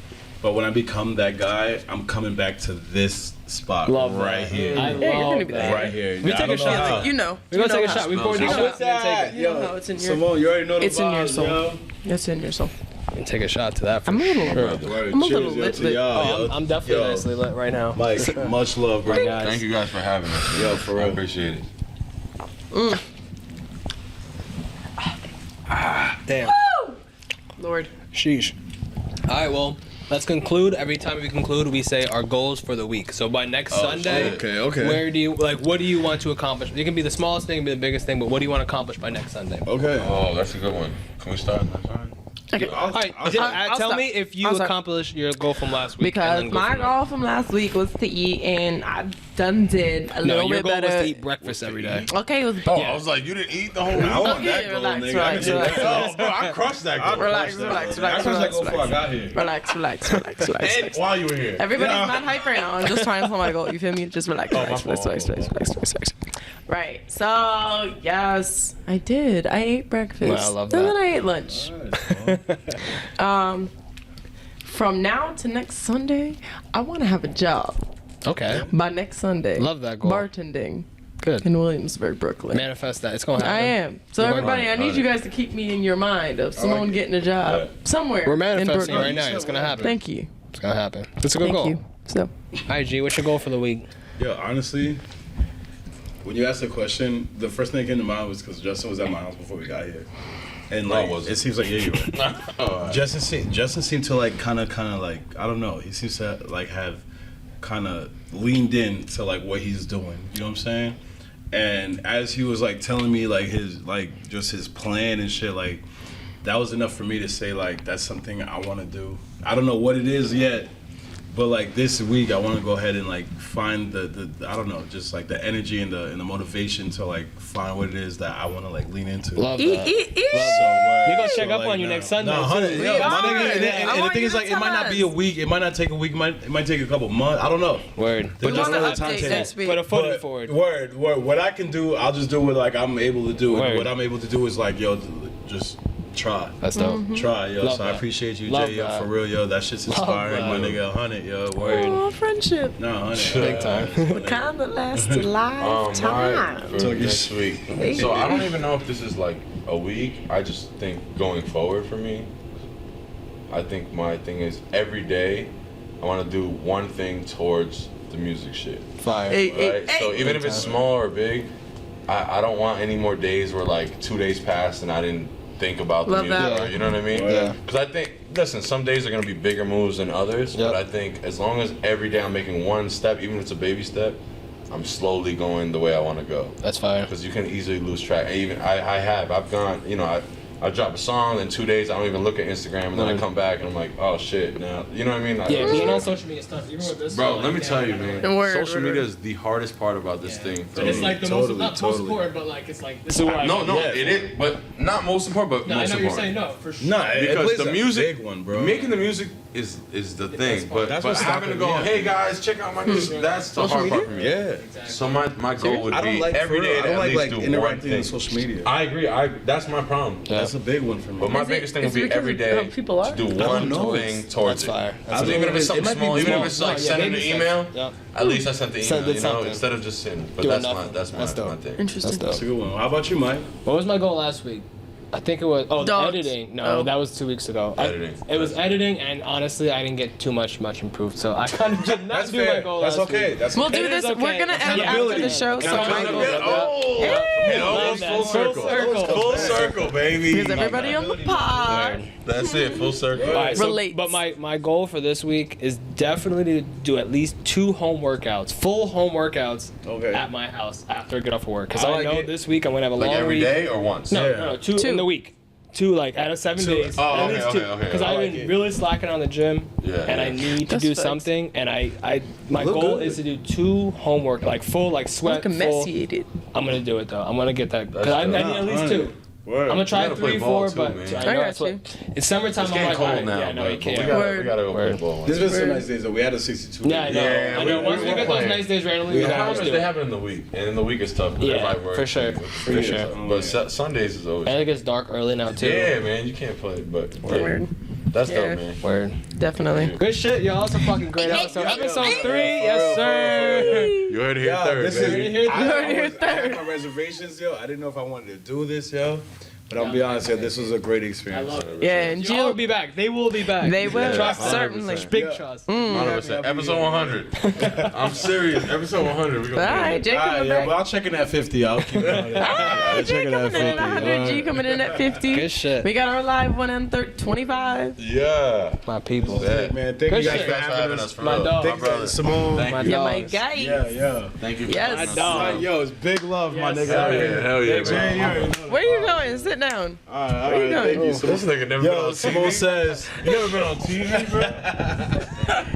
but when I become that guy, I'm coming back to this spot Love right that. here. I Yeah, you're gonna love be that. Right here. We I take don't a know shot. how. You know. We're gonna you take a know shot. how. We poured these How shots. was that? You know how it's in your- Simone, you already know the It's in your vibes, soul. yo. It's in your soul. And take a shot to that. For I'm a little sure. lit. Word, I'm a cheers, little yo, lit, to lit. y'all, Oh, yo. I'm definitely Yo, nicely lit right now. Like, much love, bro. guys. Thank you guys for having us. Yo, for I real. appreciate it. Damn. Lord. Sheesh. All right, well, let's conclude. Every time we conclude, we say our goals for the week. So by next Sunday, Okay. where do you like? What do you want to accomplish? It can be the smallest thing, it can be the biggest thing, but what do you want to accomplish by next Sunday? Okay. Oh, that's a good one. Can we start? That's fine. Okay. All right, I'll tell start. me if you I'll start. accomplished your goal from last week. Because and then go my from there. goal from last week was to eat, and I did a No, little your bit goal better. was to eat breakfast every day. Okay, it was. Oh, Yeah. I was like, you didn't eat the whole week? I want Okay, that goal, relax, nigga. relax, I relax. Oh, bro, I crushed that goal. Relax, relax, I crushed relax, that goal before I relax. got here. Relax. While you were here. Everybody's Yeah. not hype right now. I'm just trying to tell my goal. You feel me? Just relax, Oh, relax, my relax, fault. relax. Right. So yes, I did. I ate breakfast. Well, I love and that. then I ate lunch. From now to next Sunday, I want to have a job. Okay. By next Sunday. Love that goal. Bartending Good. in Williamsburg, Brooklyn. Manifest that. It's gonna happen. I am. So You're everybody, I need you guys to keep me in your mind of Simone getting a job somewhere. We're in manifesting Brooklyn. right now. It's gonna happen. Thank you. It's gonna happen. It's a good Thank goal. you. So, IG, what's your goal for the week? Yo, honestly, when you asked the question, the first thing that came to mind was because Justin was at my house before we got here. And like, was it? it seems like, yeah, you were. Justin seemed to like kind of like, I don't know. He seems to like have kind of leaned in to like what he's doing. You know what I'm saying? And as he was like telling me like his like just his plan and shit, like that was enough for me to say like that's something I want to do. I don't know what it is yet, but like this week I want to go ahead and like find the I don't know, just like the energy and the motivation to like find what it is that I want to like lean into. Love eat, that. eat, eat. We're gonna check So, up like, on you nah. next Sunday. No, too. 100. Yo, my are. nigga, and I the want thing you is, to like, it tell might not be a us. week. It might not take a week. It might take a couple months. I don't know. Word. But just just wanna another time update table. next week. Put a foot But forward. word. What I can do, I'll just do what like I'm able to do. Word. And what I'm able to do is like, yo, just try. That's dope. Try, yo. Love so I that. appreciate you, Love Jay, yo, that. for real, yo. That shit's Love inspiring, my that. nigga. 100, yo. Word. Oh, friendship. No, 100. Big time. Kind of lasts a Mine lifetime. for next week. So I don't even know if this is like a week. I just think going forward for me, I think my thing is every day I want to do one thing towards the music shit. Fire. Right? So even if it's small or big, I don't want any more days where like 2 days passed and I didn't think about the music. Or, you know what I mean? Yeah. Because I think, listen, some days are gonna be bigger moves than others, but I think as long as every day I'm making one step, even if it's a baby step, I'm slowly going the way I want to go. That's fire. Because you can easily lose track. Even I've gone, you know, I drop a song, in 2 days I don't even look at Instagram, and then I come back and I'm like, oh shit, now, you know what I mean? Being on social media stuff, even with this. Bro, let me tell you, man. Social media word. is the hardest part about this thing. For It's me. like the most important, but like it's like this. No, it is, but not most important, but No, I most know you're important. saying no for sure. Nah, Because the music, big one, bro. making the music is the thing, but That's but what's having to stopping go, me. hey guys, check out my music. That's the hard part for me. Yeah. So my goal would I don't be like every day I to don't at like least do one interacting thing. on social media. I agree. That's my problem. That's a big one for me. But my Is it- biggest thing would is be it because every of day how people are? to do don't one know. thing towards That's it. fire. I don't Even if know, it's something it might be small, even small. if it's like Yeah, sending baby an email, Yep. at least I sent the email, Did you know, something. instead of just sitting. But Doing that's nothing. That's my dope. thing. Interesting. That's That's a dope. good one. How about you, Mike? What was my goal last week? I think it was the Dogs. editing. No, Oh. that was 2 weeks ago. Editing. It was editing, and honestly, I didn't get too much improved. So I kind of did not do my goal That's last okay. week. That's We'll okay. do It is this. okay. We're gonna edit after Accountability. the show, so Michael. It all goes full circle. Full circle, baby. Because everybody on the pod. That's it, full circle. All right, Relate. but my goal for this week is definitely to do at least 2 home workouts, full home workouts Okay. at my house after I get off of work. Because I I like know it. this week I'm gonna have a Like long every week. day or once? No, 2 in the week. 2 like out of 7 days. Oh, at okay, least okay, 2. okay. Because I I've like been it. really slacking on the gym, Yeah, and I yeah. need to That's do facts. something. And my Look goal good. is to do 2 homework, like full, like sweat. Look Full. emaciated. I'm gonna do it though. I'm gonna get that because I dope. need at least 2. Word. I'm gonna try You gotta play 3, ball 4, too, but man. I I know got that's what. you. It's summertime. It's I'm getting like, cold alright, now, yeah, no, but you we can't. gotta go play the ball. There's been some nice days though. We had a 62. Yeah, I know. Yeah, I know. Once we we're get those playing. nice days randomly, we The gotta problem just is do they it. happen in the week, and in the week it's tough. Yeah, Everybody works for sure. and- For sure. But Sundays is always. And it gets dark early now too. Yeah, man, you can't play. But yeah, Word. that's Yeah. dope, man. Word. Definitely. Good shit, y'all. It's a fucking great episode. Episode 3, yes sir. You heard it here Yeah, third, this baby. is. You heard it here I had third. my reservations, yo. I didn't know if I wanted to do this, yo. But I'll be honest, yo. This was a great experience. I love it. Yeah, and Y'all will be back. They will be back. They will, Trust me. certainly. Big Yeah. trust. 100%. Episode 100. I'm serious. Episode 100. We All gonna right, Jay All right, coming yeah, back. but I'll check in at 50. I'll keep it on it. Ah, Jay check it coming out, in at 50. 100. G coming in at 50. Good shit. We got our live one on 25. Yeah. My people. Yeah. Man, thank Good you guys shit. for Thanks for having us, for My real. dog. My Thank brother. you, Simone. Thank you. Yeah, my Dogs. guy. Yeah. Thank you for Yes. having us. Dog. Yo, it's big love, my Yes, nigga. sir. Hell yeah, hell yeah, Jay, man. you already know. Where you going? Sit down. All right, Where you thank going? you. This nigga never been Yo, on Simone TV. says. You never been on TV, bro?